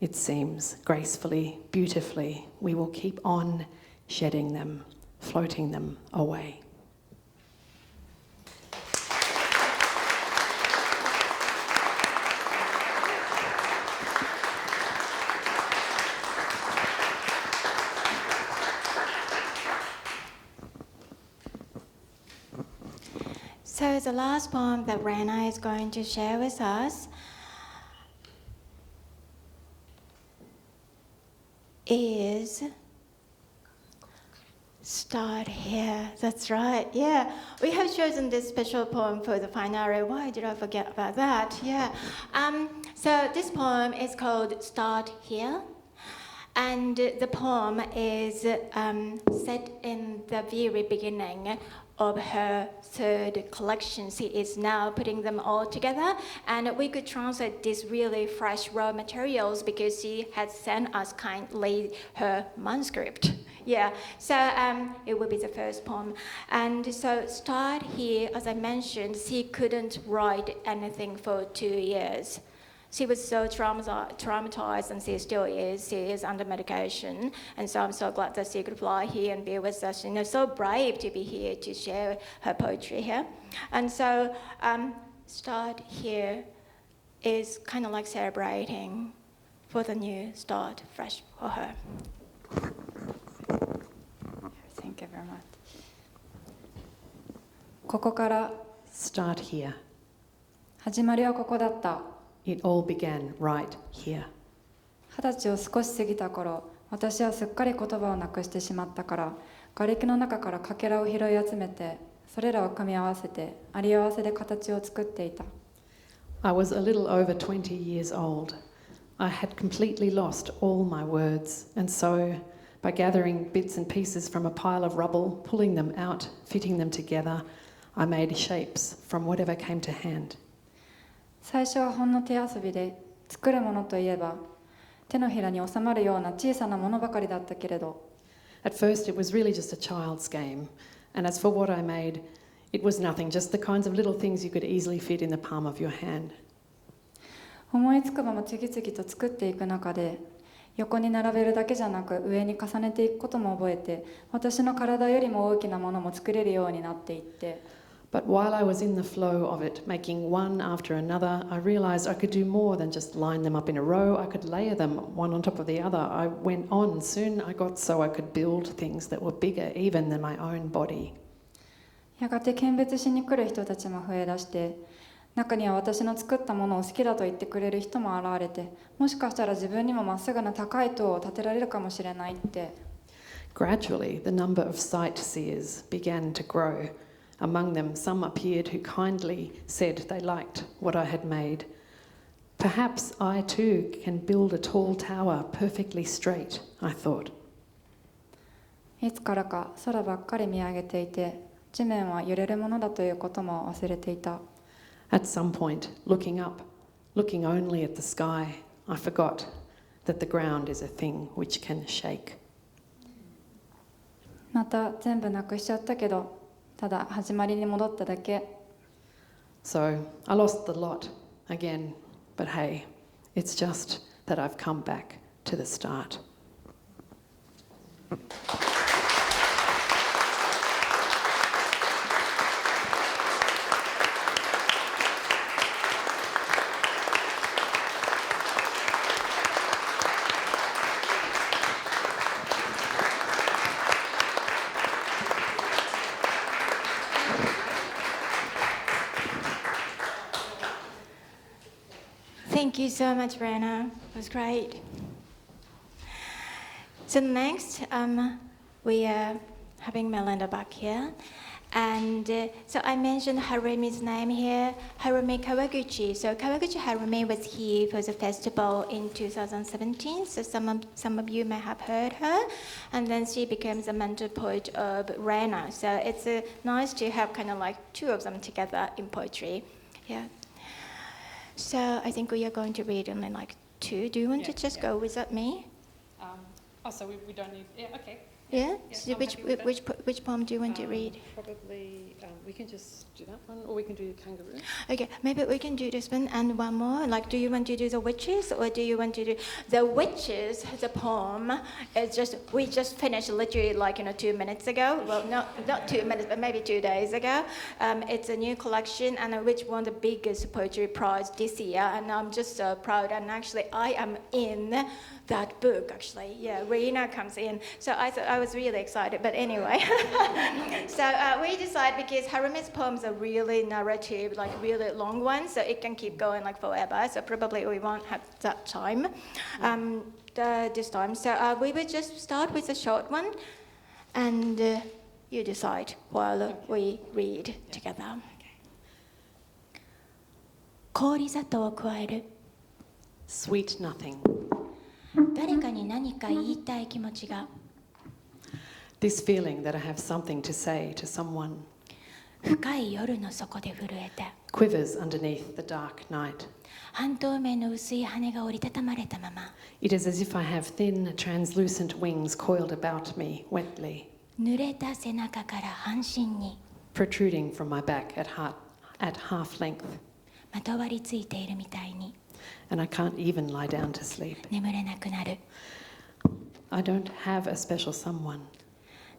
it seems, gracefully, beautifully, we will keep on shedding them, floating them away. So the last poem that Rena is going to share with us is Start Here. That's right, yeah. We have chosen this special poem for the finale. Why did I forget about that? Yeah. So this poem is called Start Here. And the poem is set in the very beginning of her third collection. She is now putting them all together, and we could translate these really fresh raw materials because she had sent us kindly her manuscript. Yeah, so it will be the first poem. And so start here, as I mentioned, she couldn't write anything for 2 years. She was so traumatized, and she still is. She is under medication, and so I'm so glad that she could fly here and be with us. So brave to be here to share her poetry here. And so, start here is kind of like celebrating for the new start, fresh for her. Thank you very much. ここから Start here. 始まりはここだった。 It all began right here. 20歳を少し過ぎた頃、私はすっかり言葉をなくしてしまったから、瓦礫の中からかけらを拾い集めて、それらを組み合わせて、あり合わせで形を作っていた。I was a little over 20 years old. I had completely lost all my words, and so, by gathering bits and pieces from a pile of rubble, pulling them out, fitting them together, I made shapes from whatever came to hand. 最初はほんの手遊びで、作るものといえば手のひらに収まるような小さなものばかりだったけれど、 At first it was really just a child's game, and as for what I made, it was nothing, just the kinds of little things you could easily fit in the palm of your hand. 思いつくまま次々と作っていく中で、横に並べるだけじゃなく上に重ねていくことも覚えて、私の体よりも大きなものも作れるようになっていって、 But while I was in the flow of it, making one after another, I realised I could do more than just line them up in a row. I could layer them one on top of the other. I went on. Soon I got so I could build things that were bigger even than my own body. やがて見物しに来る人たちも増え出して、中には私の作ったものを好きだと言ってくれる人も現れて、もしかしたら自分にもまっすぐな高い塔を建てられるかもしれないって。 Gradually, the number of sightseers began to grow. Among them, some appeared who kindly said they liked what I had made. Perhaps I too can build a tall tower perfectly straight, I thought. いつからか空ばっかり見上げていて、地面は揺れるものだということも忘れていた。 At some point, looking up, looking only at the sky, I forgot that the ground is a thing which can shake. また全部なくしちゃったけど、ただ始まりに戻っただけ。 So I lost the lot again, but hey, it's just that I've come back to the start. Thank you so much, Rena. It was great. So next, we are having Melinda back here. And so I mentioned Harumi's name here, Harumi Kawaguchi. So Kawaguchi Harumi was here for the festival in 2017. So some of you may have heard her. And then she becomes a mentor poet of Rena. So it's nice to have kind of like two of them together in poetry. Yeah. So I think we are going to read only like two. Do you want to just go with me? So we don't need... Yeah, okay. Yeah? Yeah, So I'm happy with that. which poem do you want to read? Probably we can just do that one, or we can do kangaroo. Okay, maybe we can do this one and one more. Like, do you want to do the witches, or do you want to do the witches? The poem is just we just finished literally like 2 minutes ago. Well, not 2 minutes, but maybe 2 days ago. It's a new collection, and which won the biggest poetry prize this year. And I'm just so proud. And actually, I am in that book. Actually, yeah, Rina comes in. So I was really excited. But anyway, so we decided because Harumi's poems are really narrative, like really long ones, so it can keep going like forever. So probably we won't have that time this time. So we will just start with a short one, and you decide while we read together. 氷砂糖を加える。 Sweet nothing. 誰かに何か言いたい気持ちが。 This feeling that I have something to say to someone. 深い夜の底で震えて quivers underneath the dark night. 半透明の薄い羽が折りたたまれたまま It is as if I have thin, translucent wings coiled about me wetly, 濡れた背中から半身に protruding from my back at half length, まとわりついているみたいに and I can't even lie down to sleep. 眠れなくなる I don't have a special someone.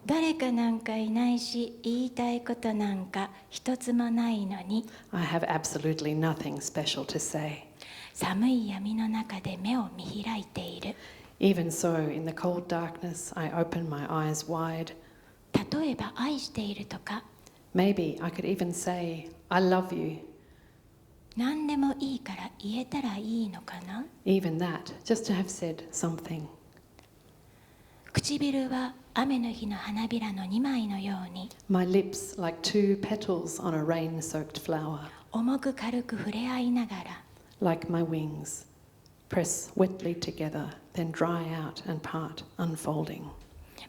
誰かなんかいないし言いたいことなんか一つもないのに I have absolutely nothing special to say. 寒い闇の中で目を見開いている Even so, in the cold darkness, I open my eyes wide. 例えば愛しているとか Maybe I could even say, I love you. 何でもいいから言えたらいいのかな Even that, just to have said something. 唇は雨の日の花びらの2枚のように My lips, like two petals on a rain-soaked flower, 重く軽く触れ合いながら like my wings, press wetly together, then dry out and part, unfolding.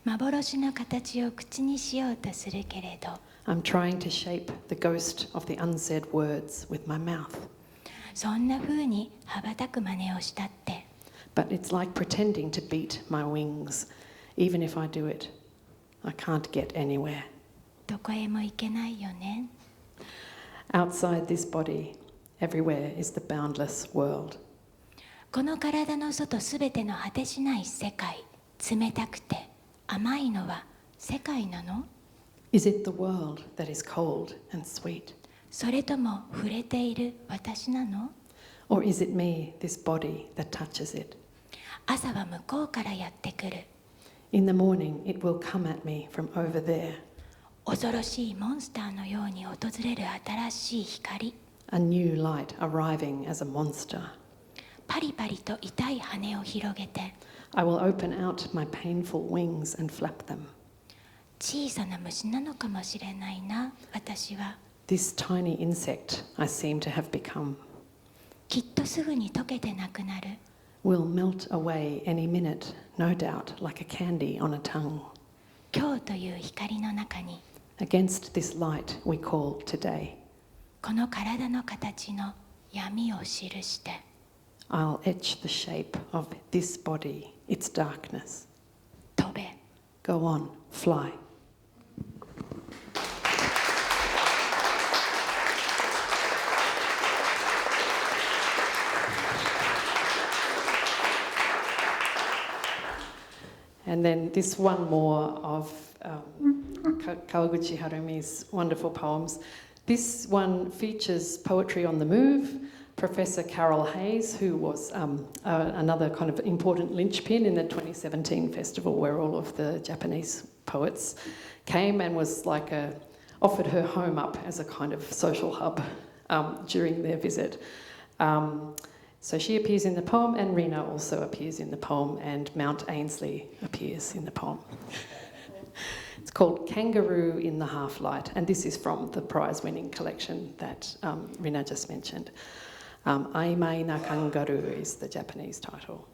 幻の形を口にしようとするけれど I'm trying to shape the ghost of the unsaid words with my mouth. そんな風に羽ばたく真似をしたって But it's like pretending to beat my wings. Even if I do it, I can't get anywhere. どこへも行けないよね Outside this body, everywhere is the boundless world. この体の外すべての果てしない世界冷たくて甘いのは世界なの Is it the world that is cold and sweet? それとも触れている私なの Or is it me, this body, that touches it? 朝は向こうからやってくる In the morning, it will come at me from over there. 恐ろしいモンスターのように訪れる新しい光 A new light arriving as a monster. パリパリと痛い羽を広げて I will open out my painful wings and flap them. 小さな虫なのかもしれないな私は This tiny insect I seem to have become きっとすぐに溶けてなくなる will melt away any minute, no doubt, like a candy on a tongue. 今日という光の中に Against this light we call today, この体の形の闇を記して I'll etch the shape of this body, its darkness. 飛べ Go on, fly. And then this one more of Kawaguchi Harumi's wonderful poems. This one features poetry on the move. Professor Carol Hayes, who was another kind of important linchpin in the 2017 festival where all of the Japanese poets came and was like offered her home up as a kind of social hub during their visit. So she appears in the poem, and Rena also appears in the poem, and Mount Ainslie appears in the poem. It's called Kangaroo in the Half-Light, and this is from the prize-winning collection that Rena just mentioned. Aimai na Kangaroo is the Japanese title.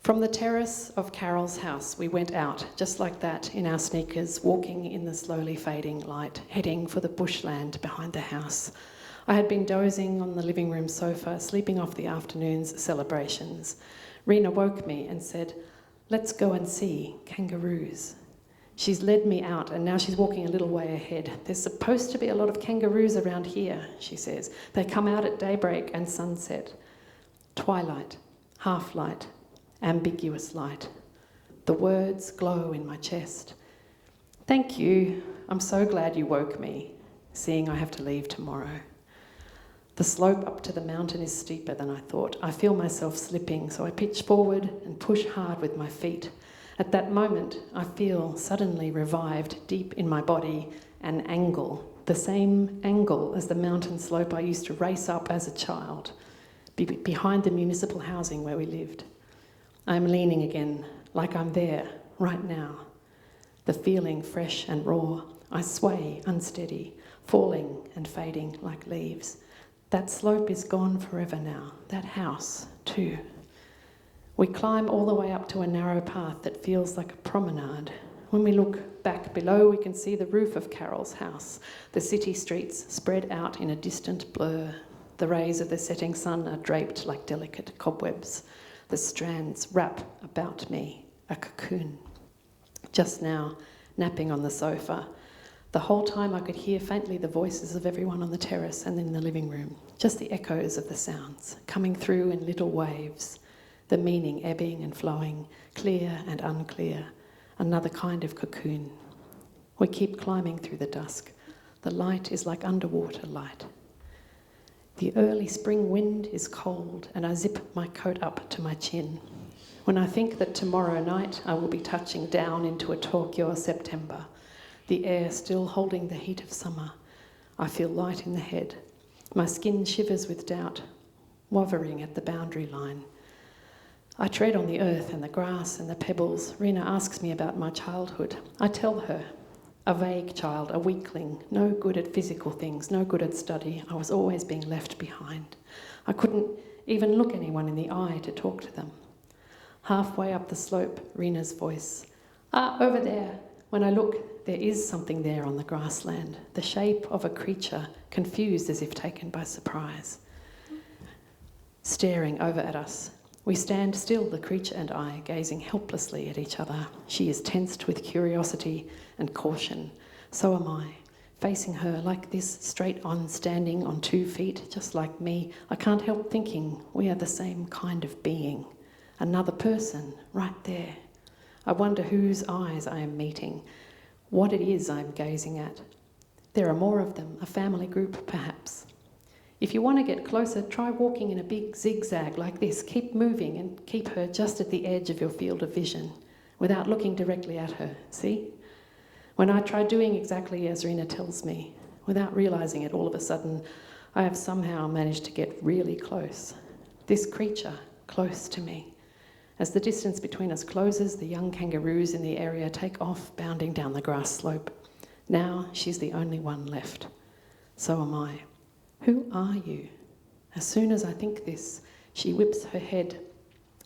From the terrace of Carol's house, we went out, just like that, in our sneakers, walking in the slowly fading light, heading for the bushland behind the house. I had been dozing on the living room sofa, sleeping off the afternoon's celebrations. Rena woke me and said, "Let's go and see kangaroos." She's led me out and now she's walking a little way ahead. "There's supposed to be a lot of kangaroos around here," she says. "They come out at daybreak and sunset. Twilight, half-light, ambiguous light. The words glow in my chest. Thank you. I'm so glad you woke me, seeing I have to leave tomorrow. The slope up to the mountain is steeper than I thought. I feel myself slipping, so I pitch forward and push hard with my feet. At that moment, I feel suddenly revived deep in my body an angle, the same angle as the mountain slope I used to race up as a child, behind the municipal housing where we lived. I'm leaning again, like I'm there, right now. The feeling fresh and raw. I sway, unsteady, falling and fading like leaves. That slope is gone forever now, that house too. We climb all the way up to a narrow path that feels like a promenade. When we look back below, we can see the roof of Carol's house. The city streets spread out in a distant blur. The rays of the setting sun are draped like delicate cobwebs. The strands wrap about me, a cocoon. Just now, napping on the sofa, the whole time I could hear faintly the voices of everyone on the terrace and in the living room, just the echoes of the sounds, coming through in little waves, the meaning ebbing and flowing, clear and unclear, another kind of cocoon. We keep climbing through the dusk. The light is like underwater light. The early spring wind is cold and I zip my coat up to my chin. When I think that tomorrow night I will be touching down into a Tokyo September, the air still holding the heat of summer, I feel light in the head. My skin shivers with doubt, wavering at the boundary line. I tread on the earth and the grass and the pebbles. Rena asks me about my childhood. I tell her, a vague child, a weakling, no good at physical things, no good at study. I was always being left behind. I couldn't even look anyone in the eye to talk to them. Halfway up the slope, Rena's voice. Over there. When I look, there is something there on the grassland, the shape of a creature, confused as if taken by surprise, staring over at us. We stand still, the creature and I, gazing helplessly at each other. She is tensed with curiosity and caution. So am I, facing her like this, straight on, standing on 2 feet, just like me. I can't help thinking we are the same kind of being. Another person, right there. I wonder whose eyes I am meeting, what it is I'm gazing at. There are more of them, a family group perhaps. If you want to get closer, try walking in a big zigzag like this. Keep moving and keep her just at the edge of your field of vision without looking directly at her, see? When I try doing exactly as Rena tells me, without realising it, all of a sudden, I have somehow managed to get really close. This creature close to me. As the distance between us closes, the young kangaroos in the area take off, bounding down the grass slope. Now she's the only one left. So am I. Who are you? As soon as I think this, she whips her head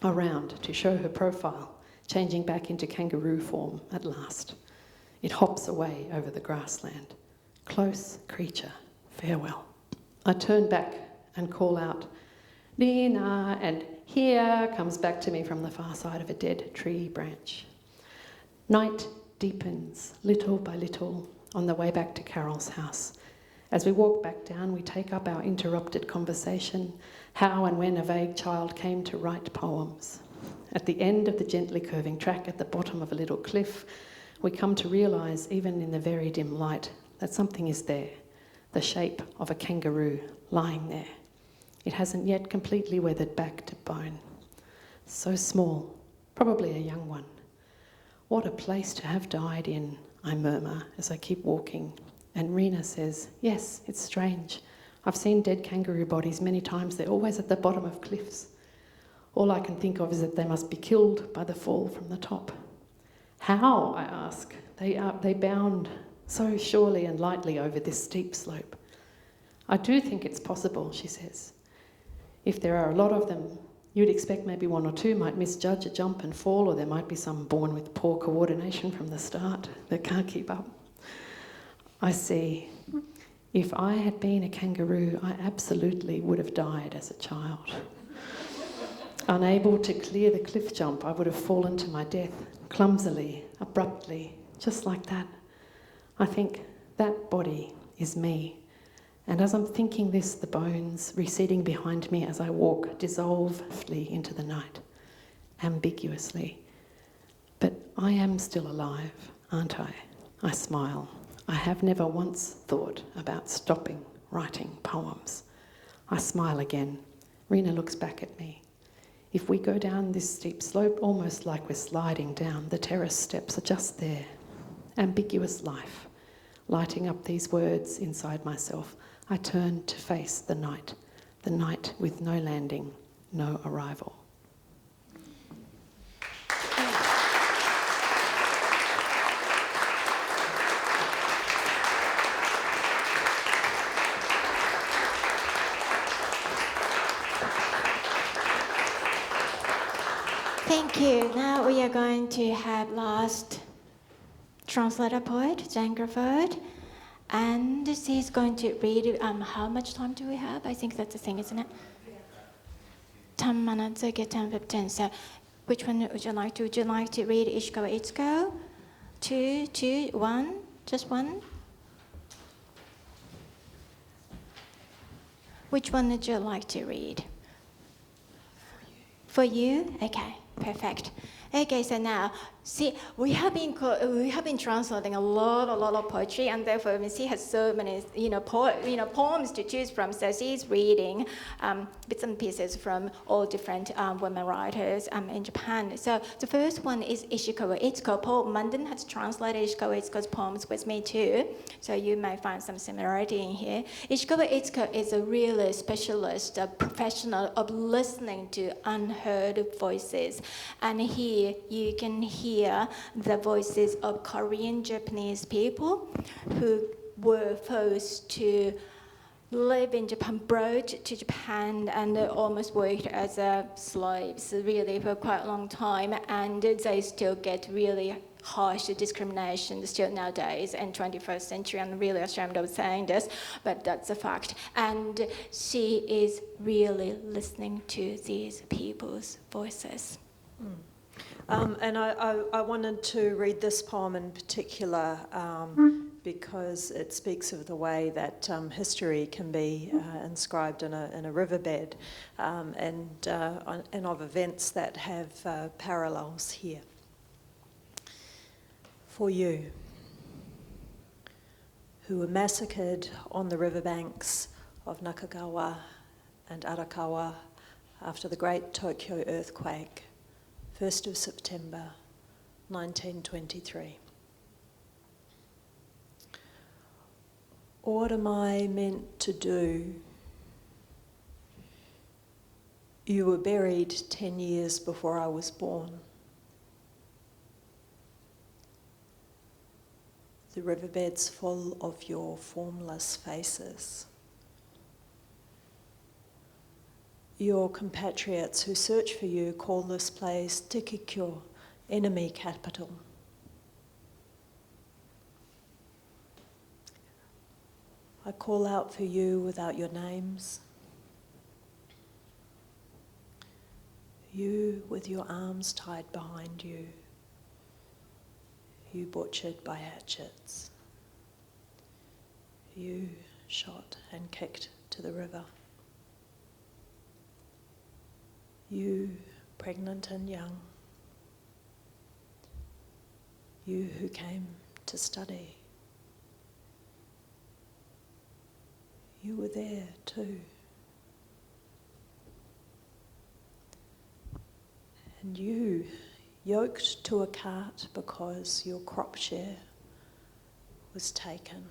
around to show her profile, changing back into kangaroo form at last. It hops away over the grassland. Close creature, farewell. I turn back and call out, Rina, and here comes back to me from the far side of a dead tree branch. Night deepens, little by little, on the way back to Carol's house. As we walk back down, we take up our interrupted conversation, how and when a vague child came to write poems. At the end of the gently curving track at the bottom of a little cliff, we come to realise, even in the very dim light, that something is there, the shape of a kangaroo lying there. It hasn't yet completely weathered back to bone. So small, probably a young one. What a place to have died in, I murmur as I keep walking. And Rena says, yes, it's strange. I've seen dead kangaroo bodies many times. They're always at the bottom of cliffs. All I can think of is that they must be killed by the fall from the top. How, I ask? They bound so surely and lightly over this steep slope. I do think it's possible, she says. If there are a lot of them, you'd expect maybe 1 or 2 might misjudge a jump and fall, or there might be some born with poor coordination from the start that can't keep up. I see. If I had been a kangaroo, I absolutely would have died as a child. Unable to clear the cliff jump, I would have fallen to my death, clumsily, abruptly, just like that. I think that body is me. And as I'm thinking this, the bones receding behind me as I walk dissolve swiftly into the night, ambiguously. But I am still alive, aren't I? I smile. I have never once thought about stopping writing poems. I smile again. Rena looks back at me. If we go down this steep slope, almost like we're sliding down, the terrace steps are just there. Ambiguous life, lighting up these words inside myself. I turn to face the night with no landing, no arrival. Thank you. Now we are going to have last translator poet, Jane Crawford. And she's going to read, how much time do we have? I think that's the thing, isn't it? 10 minutes, okay, 10, 15. So which one would you like to? Would you like to read Ichiko Itsuko? Two, one, just one? Which one would you like to read? For you? Okay, perfect. Okay, so now, see, we have been translating a lot of poetry, and therefore she has so many, poems to choose from. So she's reading bits and pieces from all different women writers in Japan. So the first one is Ichiko Itsuko. Paul Munden has translated Ichiko Itsuko's poems with me too, so you may find some similarity in here. Ichiko Itsuko is a really specialist, a professional of listening to unheard voices, and here you can hear the voices of Korean Japanese people who were forced to live in Japan, brought to Japan, and almost worked as slaves really for quite a long time, and they still get really harsh discrimination still nowadays in 21st century. I'm really ashamed of saying this, but that's a fact. And she is really listening to these people's voices. And I wanted to read this poem in particular because it speaks of the way that history can be inscribed in a riverbed and of events that have parallels here. For you, who were massacred on the riverbanks of Nakagawa and Arakawa after the Great Tokyo earthquake, 1st of September 1923. What am I meant to do? You were buried 10 years before I was born. The riverbed's full of your formless faces. Your compatriots who search for you call this place Tikikyo, enemy capital. I call out for you without your names. You with your arms tied behind you. You butchered by hatchets. You shot and kicked to the river. You, pregnant and young. You who came to study. You were there too. And you, yoked to a cart because your crop share was taken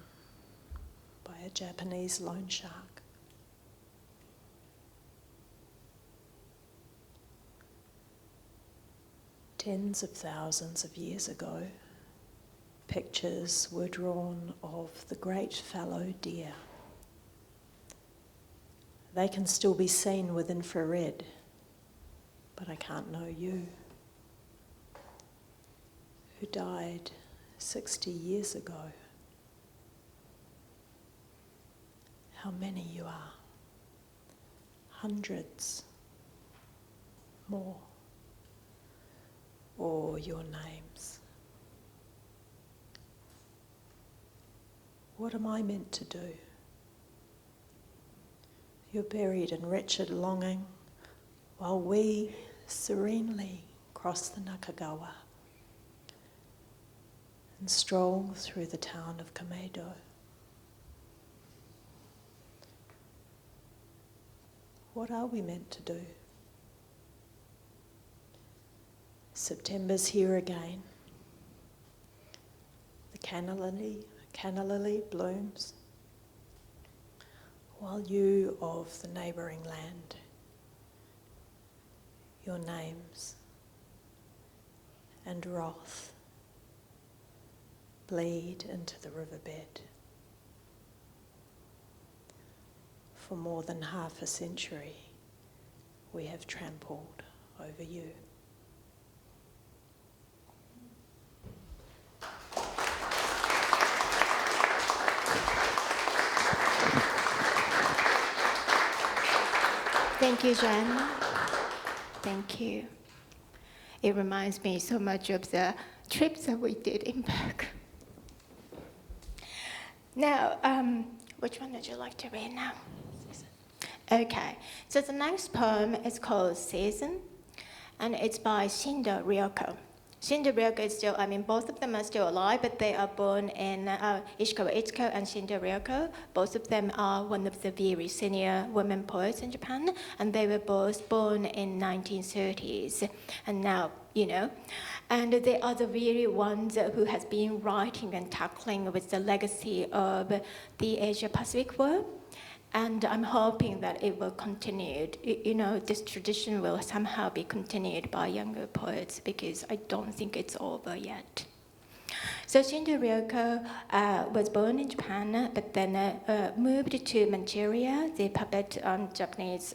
by a Japanese loan shark. Tens of thousands of years ago, pictures were drawn of the great fallow deer. They can still be seen with infrared, but I can't know you, who died 60 years ago. How many you are? Hundreds more. Or your names. What am I meant to do? You're buried in wretched longing while we serenely cross the Nakagawa and stroll through the town of Kameido. What are we meant to do? September's here again. The canna lily blooms, while you of the neighbouring land, your names and wrath bleed into the riverbed. For more than half a century, we have trampled over you. Thank you, Jen. Thank you. It reminds me so much of the trips that we did in Perth. Now, which one would you like to read now? Okay, so the next poem is called Season, and it's by Shinda Ryoko. Shinda Ryoko is still, both of them are still alive, but they are born in Ishikawa Ichiko and Shinda Ryoko. Both of them are one of the very senior women poets in Japan, and they were both born in 1930s. And now, and they are the very ones who has been writing and tackling with the legacy of the Asia-Pacific War. And I'm hoping that it will continue. This tradition will somehow be continued by younger poets because I don't think it's over yet. So Shinda Ryoko was born in Japan, but then moved to Manchuria, the puppet Japanese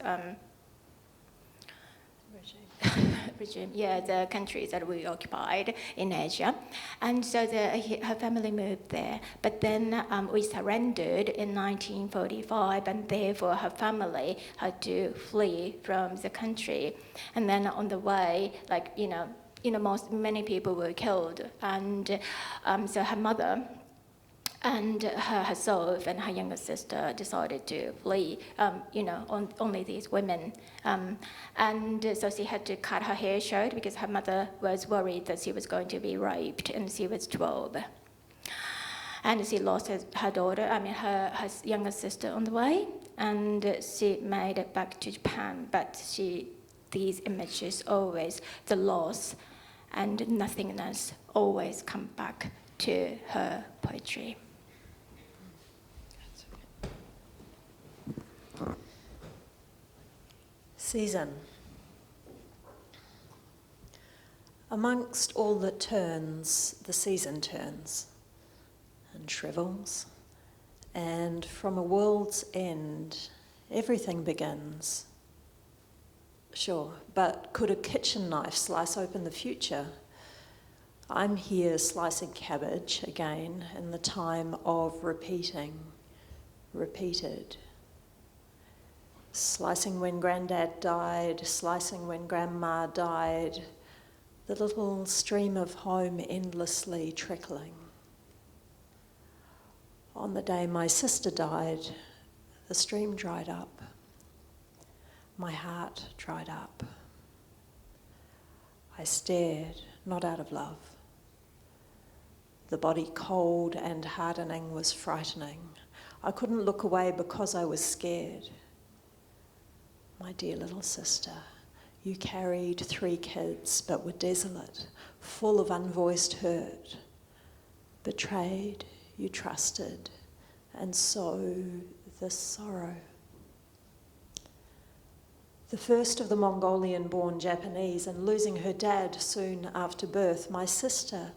regime, the countries that we occupied in Asia. And so her family moved there. But then we surrendered in 1945, and therefore her family had to flee from the country. And then on the way, many people were killed. And so her mother and herself and her younger sister decided to flee, only these women. And so she had to cut her hair short because her mother was worried that she was going to be raped, and she was 12. And she lost her daughter, her younger sister on the way, and she made it back to Japan, but these images always, the loss and nothingness always come back to her poetry. Season. Amongst all that turns, the season turns and shrivels, and from a world's end, everything begins. Sure, but could a kitchen knife slice open the future? I'm here slicing cabbage again in the time of repeating, repeated. Slicing when Grandad died, slicing when Grandma died, the little stream of home endlessly trickling. On the day my sister died, the stream dried up. My heart dried up. I stared, not out of love. The body cold and hardening was frightening. I couldn't look away because I was scared. My dear little sister, you carried 3 kids but were desolate, full of unvoiced hurt. Betrayed, you trusted, and so the sorrow. The first of the Mongolian-born Japanese, and losing her dad soon after birth, my sister,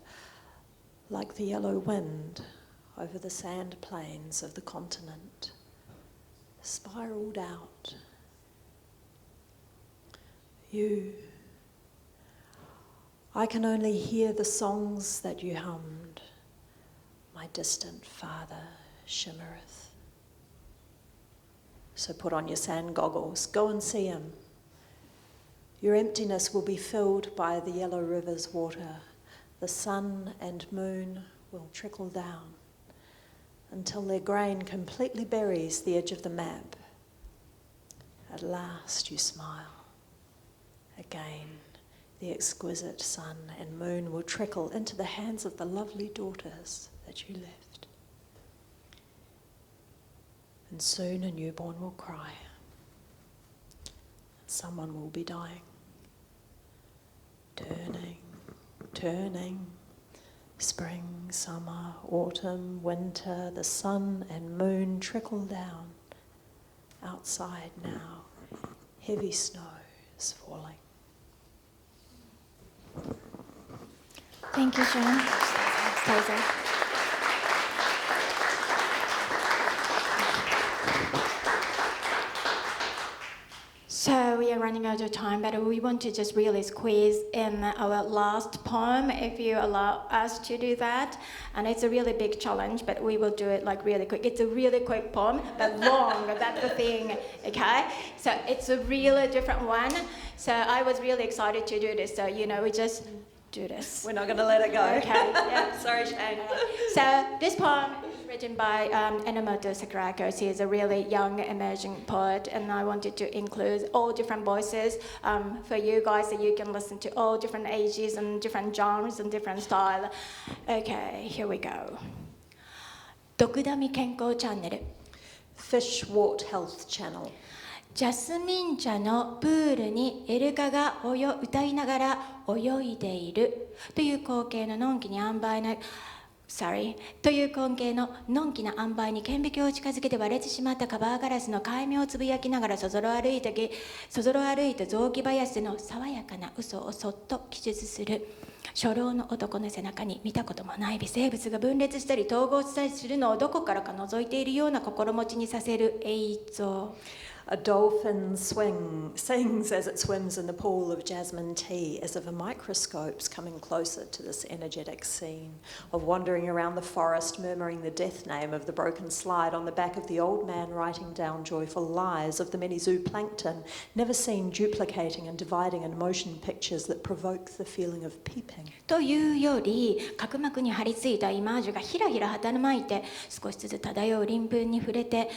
like the yellow wind over the sand plains of the continent, spiraled out. You, I can only hear the songs that you hummed. My distant father shimmereth. So put on your sand goggles, go and see him. Your emptiness will be filled by the yellow river's water. The sun and moon will trickle down until their grain completely buries the edge of the map. At last you smile. Again, the exquisite sun and moon will trickle into the hands of the lovely daughters that you left. And soon a newborn will cry. Someone will be dying. Turning, turning, spring, summer, autumn, winter, the sun and moon trickle down. Outside now, heavy snow is falling. Thank you, John. Pleasure. So we are running out of time, but we want to just really squeeze in our last poem, if you allow us to do that. And it's a really big challenge, but we will do it like really quick. It's a really quick poem, but long, that's the thing, okay? So it's a really different one. So I was really excited to do this, so, we just do this. We're not going to let it go. Okay, yeah. Sorry, Shane. So this poem is written by Enomoto Sakurako. She is a really young emerging poet, and I wanted to include all different voices for you guys, so you can listen to all different ages and different genres and different style. Okay, here we go. ドクダミ健康チャンネル Fishwort Health Channel. ジャスミン茶のプールにイルカが歌いながら泳いでいるという光景ののんきに塩梅なという光景ののんきな塩梅に顕微鏡を近づけて割れてしまったカバーガラスの海面をつぶやきながらそぞろ歩いた雑木林での爽やかな嘘をそっと記述する初老の男の背中に見たこともない微生物が分裂したり統合したりするのをどこからか覗いているような心持ちにさせる映像。A dolphin sings as it swims in the pool of jasmine tea, as if a microscope's coming closer to this energetic scene of wandering around the forest, murmuring the death name of the broken slide on the back of the old man writing down joyful lies of the many zooplankton, never seen duplicating and dividing in motion pictures that provoke the feeling of peeping. というより角膜に張り付いたイマージュがひらひらはたまいて少しずつ漂う鱗粉に触れて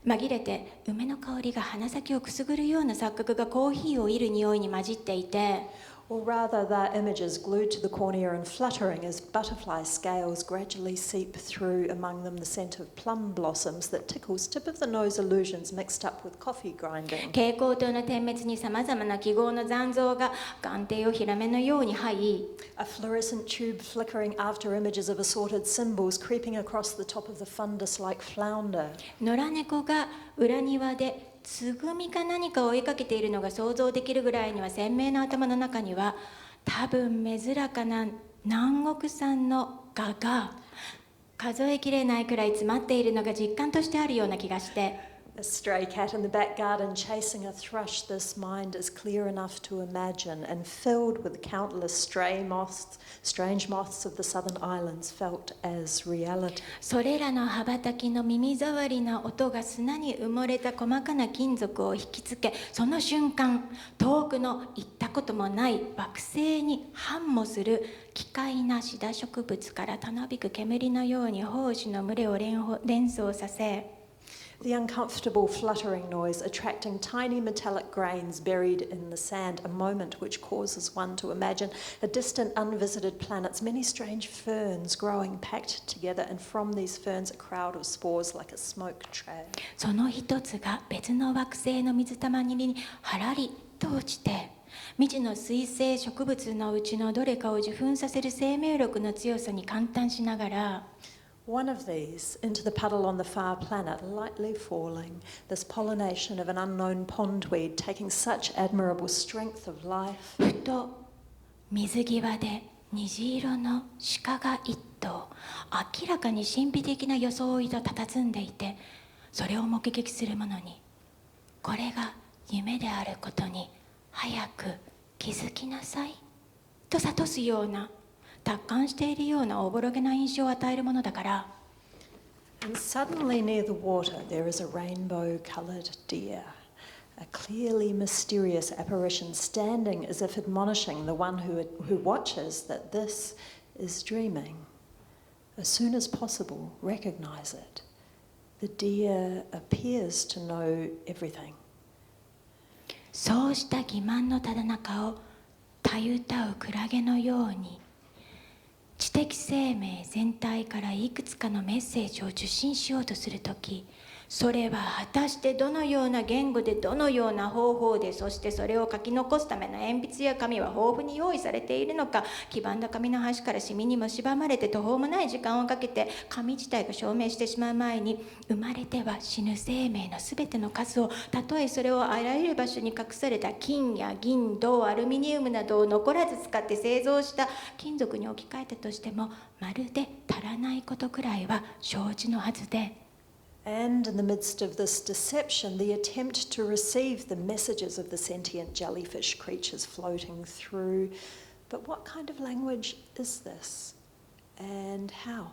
紛れて梅の香りが鼻先をくすぐるような錯覚がコーヒーを煎る匂いに混じっていて Or rather, the images glued to the cornea and fluttering as butterfly scales gradually seep through, among them the scent of plum blossoms that tickles tip-of-the-nose illusions mixed up with coffee grinding. 蛍光灯の点滅にさまざまな記号の残像が眼底をヒラメのように這い A fluorescent tube flickering after images of assorted symbols creeping across the top of the fundus like flounder. 野良猫が裏庭でつぐみか何かを追いかけているのが想像できるぐらいには鮮明な頭の中には多分珍かな南国産の蛾が数えきれないくらい詰まっているのが実感としてあるような気がして A stray cat in the back garden chasing a thrush, this mind is clear enough to imagine and filled with countless strange moths of the southern islands felt as reality. それらの羽ばたきの耳障りな音が砂に埋もれた細かな金属を引きつけその瞬間遠くの行ったこともない惑星に繁茂する奇怪なシダ植物からたなびく煙のように胞子の群れを連想させ The uncomfortable fluttering noise attracting tiny metallic grains buried in the sand, a moment which causes one to imagine a distant unvisited planet's many strange ferns growing packed together, and from these ferns a crowd of spores like a smoke trail. その一つが別の惑星の水たまりにはらりと落ちて未知の水生植物のうちのどれかを受粉させる生命力の強さに感嘆しながら One of these, into the puddle on the far planet, lightly falling, this pollination of an unknown pondweed taking such admirable strength of life. ふと水際で虹色の鹿が一頭明らかに神秘的な装いと佇んでいてそれを目撃する者にこれが夢であることに早く気づきなさいと諭すような達観しているようなおぼろげな印象を与えるものだから And suddenly near the water there is a rainbow-coloured deer, a clearly mysterious apparition standing as if admonishing the one who watches that this is dreaming. As soon as possible, recognise it. The deer appears to know everything. そうした欺瞞のただ中をたゆたうクラゲのように 知的生命全体からいくつかのメッセージを受信しようとするとき、それは果たしてどのような言語でどのような方法で、そしてそれを書き残すための鉛筆や紙は豊富に用意されているのか、黄ばんだ紙の端からシミに蝕まれて途方もない時間をかけて紙自体が証明してしまう前に、生まれては死ぬ生命のすべての数を、たとえそれをあらゆる場所に隠された金や銀、銅、アルミニウムなどを残らず使って製造した金属に置き換えたとしても、まるで足らないことくらいは承知のはずで、And in the midst of this deception, the attempt to receive the messages of the sentient jellyfish creatures floating through. But what kind of language is this? And how?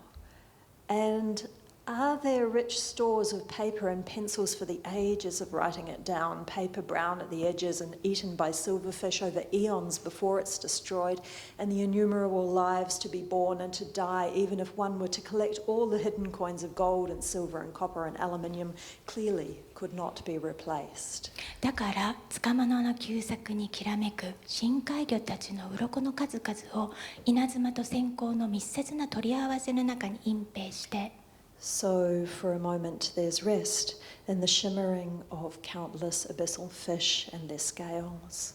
And are there rich stores of paper and pencils for the ages of writing it down, paper brown at the edges and eaten by silverfish over eons before it's destroyed, and the innumerable lives to be born and to die, even if one were to collect all the hidden coins of gold and silver and copper and aluminium, clearly could not be replaced. だから束物の旧作にきらめく深海魚たちの鱗の数々を稲妻と閃光の密接な取り合わせの中に隠蔽して、 So for a moment there's rest in the shimmering of countless abyssal fish and their scales.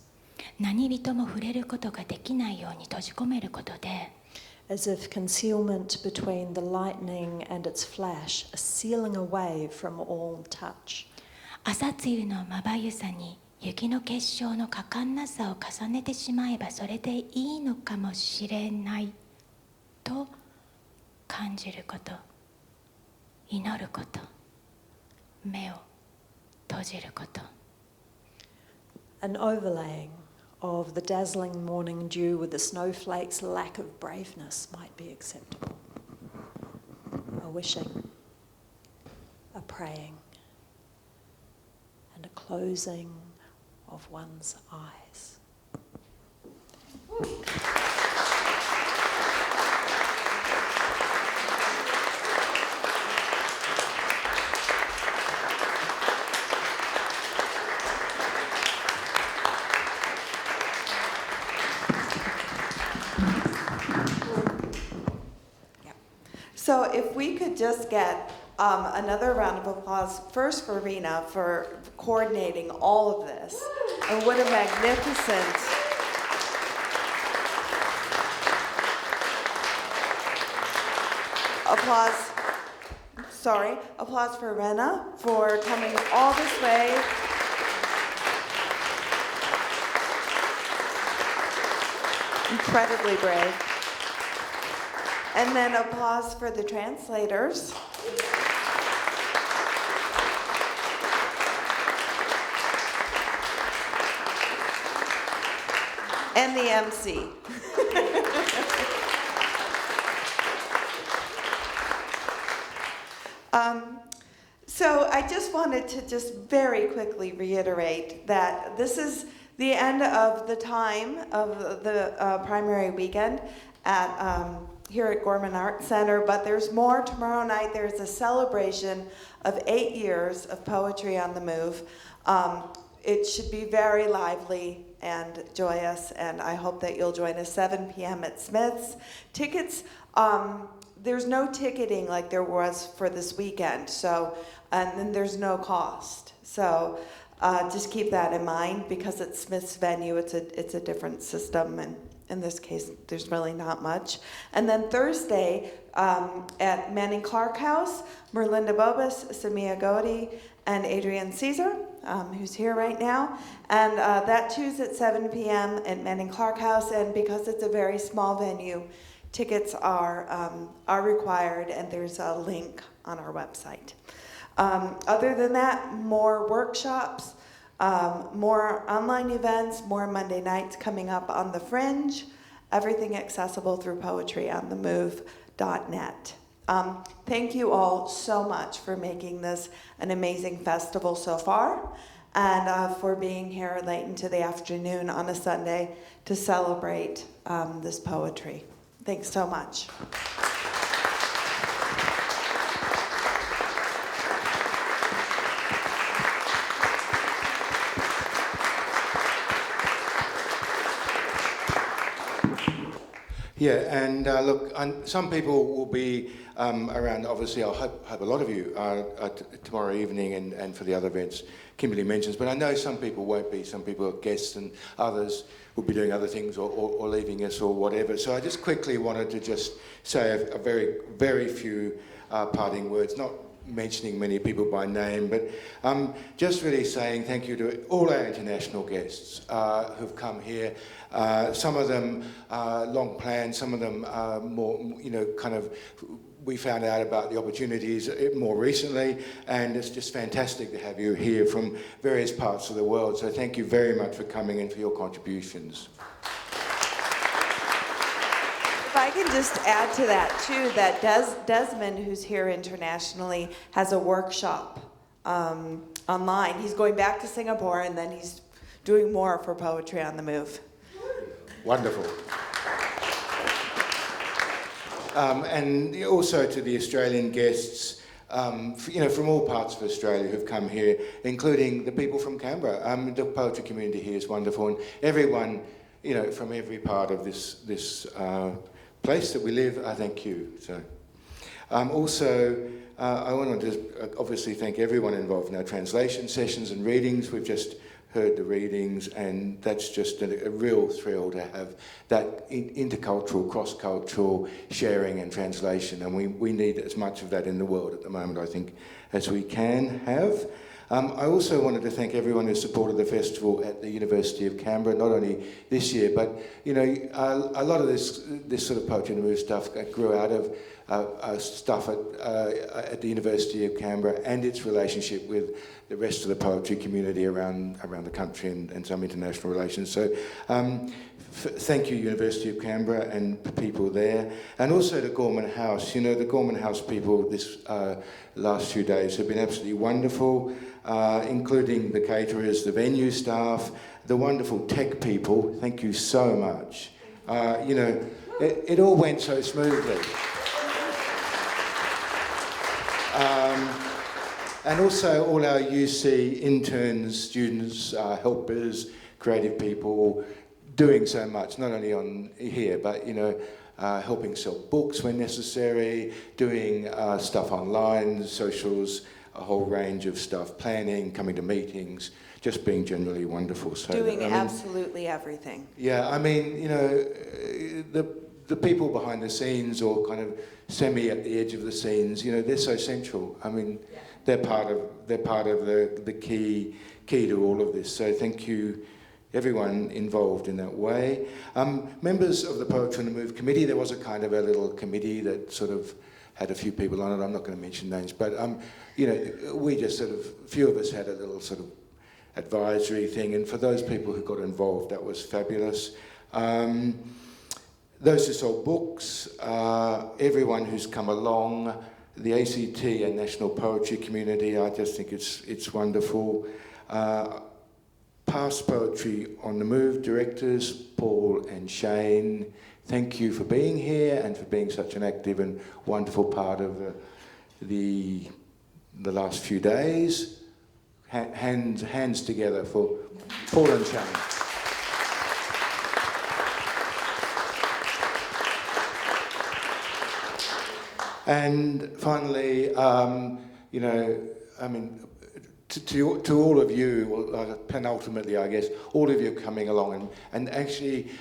何人も触れることができないように閉じ込めることで、 As if concealment between the lightning and its flash, a sealing away from all touch. 朝露のまばゆさに雪の結晶の果敢なさを重ねてしまえばそれでいいのかもしれないと感じること、祈ること、目を閉じること。 An overlaying of the dazzling morning dew with the snowflake's lack of braveness might be acceptable. A wishing, a praying, and a closing of one's eyes. So if we could just get another round of applause, first for Rena for coordinating all of this. And what a magnificent... Applause for Rena for coming all this way. Incredibly brave. And then applause for the translators. And the MC. So I just wanted to just very quickly reiterate that this is the end of the time of the primary weekend at here at Gorman Arts Centre, but there's more tomorrow night. There's a celebration of 8 years of Poetry on the Move. It should be very lively and joyous, and I hope that you'll join us 7 p.m. at Smith's. Tickets, there's no ticketing like there was for this weekend, so, and then there's no cost. So just keep that in mind, because at Smith's venue, it's a different system, and in this case, there's really not much. And then Thursday at Manning Clark House, Merlinda Bobus, Samia Godi, and Adrian Caesar, who's here right now. And that too's at 7 p.m. at Manning Clark House, and because it's a very small venue, tickets are required, and there's a link on our website. Other than that, more workshops, more online events, more Monday nights coming up on the Fringe, everything accessible through poetryonthemove.net. Thank you all so much for making this an amazing festival so far, and for being here late into the afternoon on a Sunday to celebrate this poetry. Thanks so much. Yeah, and look, some people will be around. Obviously, I hope a lot of you are tomorrow evening and for the other events Kimberly mentions, but I know some people won't be. Some people are guests, and others will be doing other things or leaving us or whatever. So I just quickly wanted to just say a very, very few parting words, not mentioning many people by name, but just really saying thank you to all our international guests who've come here. Some of them long planned, some of them more, kind of, we found out about the opportunities more recently, and it's just fantastic to have you here from various parts of the world. So thank you very much for coming and for your contributions. If I can just add to that too, that Desmond, who's here internationally, has a workshop online. He's going back to Singapore, and then he's doing more for Poetry on the Move. Wonderful. And also to the Australian guests, from all parts of Australia who've come here, including the people from Canberra. The poetry community here is wonderful, and everyone, from every part of this place that we live, I thank you. So, also, I want to obviously thank everyone involved in our translation sessions and readings. We've just heard the readings, and that's just a real thrill to have that intercultural, cross-cultural sharing and translation, and we need as much of that in the world at the moment, I think, as we can have. I also wanted to thank everyone who supported the festival at the University of Canberra, not only this year, but a lot of this sort of Poetry on the Move stuff grew out of stuff at the University of Canberra and its relationship with the rest of the poetry community around the country and some international relations. So thank you, University of Canberra and the people there. And also to Gorman House. The Gorman House people this last few days have been absolutely wonderful, including the caterers, the venue staff, the wonderful tech people. Thank you so much. It all went so smoothly. And also all our UC interns, students, helpers, creative people, doing so much, not only on here, but helping sell books when necessary, doing stuff online, socials, a whole range of stuff, planning, coming to meetings, just being generally wonderful. So Doing absolutely everything. Yeah, the people behind the scenes, or kind of semi at the edge of the scenes, they're so central. They're part of the key to all of this. So thank you, everyone involved in that way. Members of the Poetry on the Move committee, there was a kind of a little committee that sort of had a few people on it. I'm not going to mention names, but we just a few of us had a little sort of advisory thing, and for those people who got involved, that was fabulous. Those who sold books, everyone who's come along, the ACT and National Poetry community, I just think it's wonderful. Past Poetry on the Move directors, Paul and Shane, thank you for being here and for being such an active and wonderful part of the last few days. Hands together for Paul and Shane. And finally, to all of you, penultimately, I guess, all of you coming along and actually,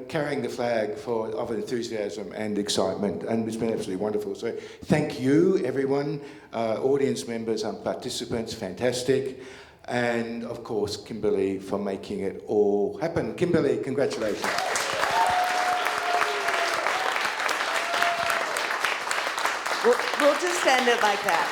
carrying the flag of enthusiasm and excitement, and it's been absolutely wonderful. So thank you, everyone, audience members and participants, fantastic. And of course, Kimberly, for making it all happen. Kimberly, congratulations. We'll just end it like that.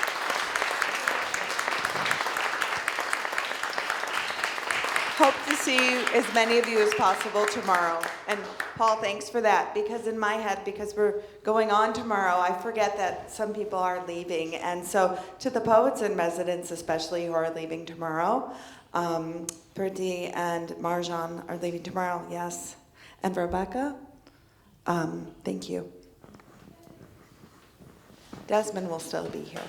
Hope to see as many of you as possible tomorrow. And Paul, thanks for that, because in my head, because we're going on tomorrow, I forget that some people are leaving. And so to the poets in residence, especially, who are leaving tomorrow, Purti and Marjan are leaving tomorrow, yes. And Rebecca, thank you. Desmond will still be here.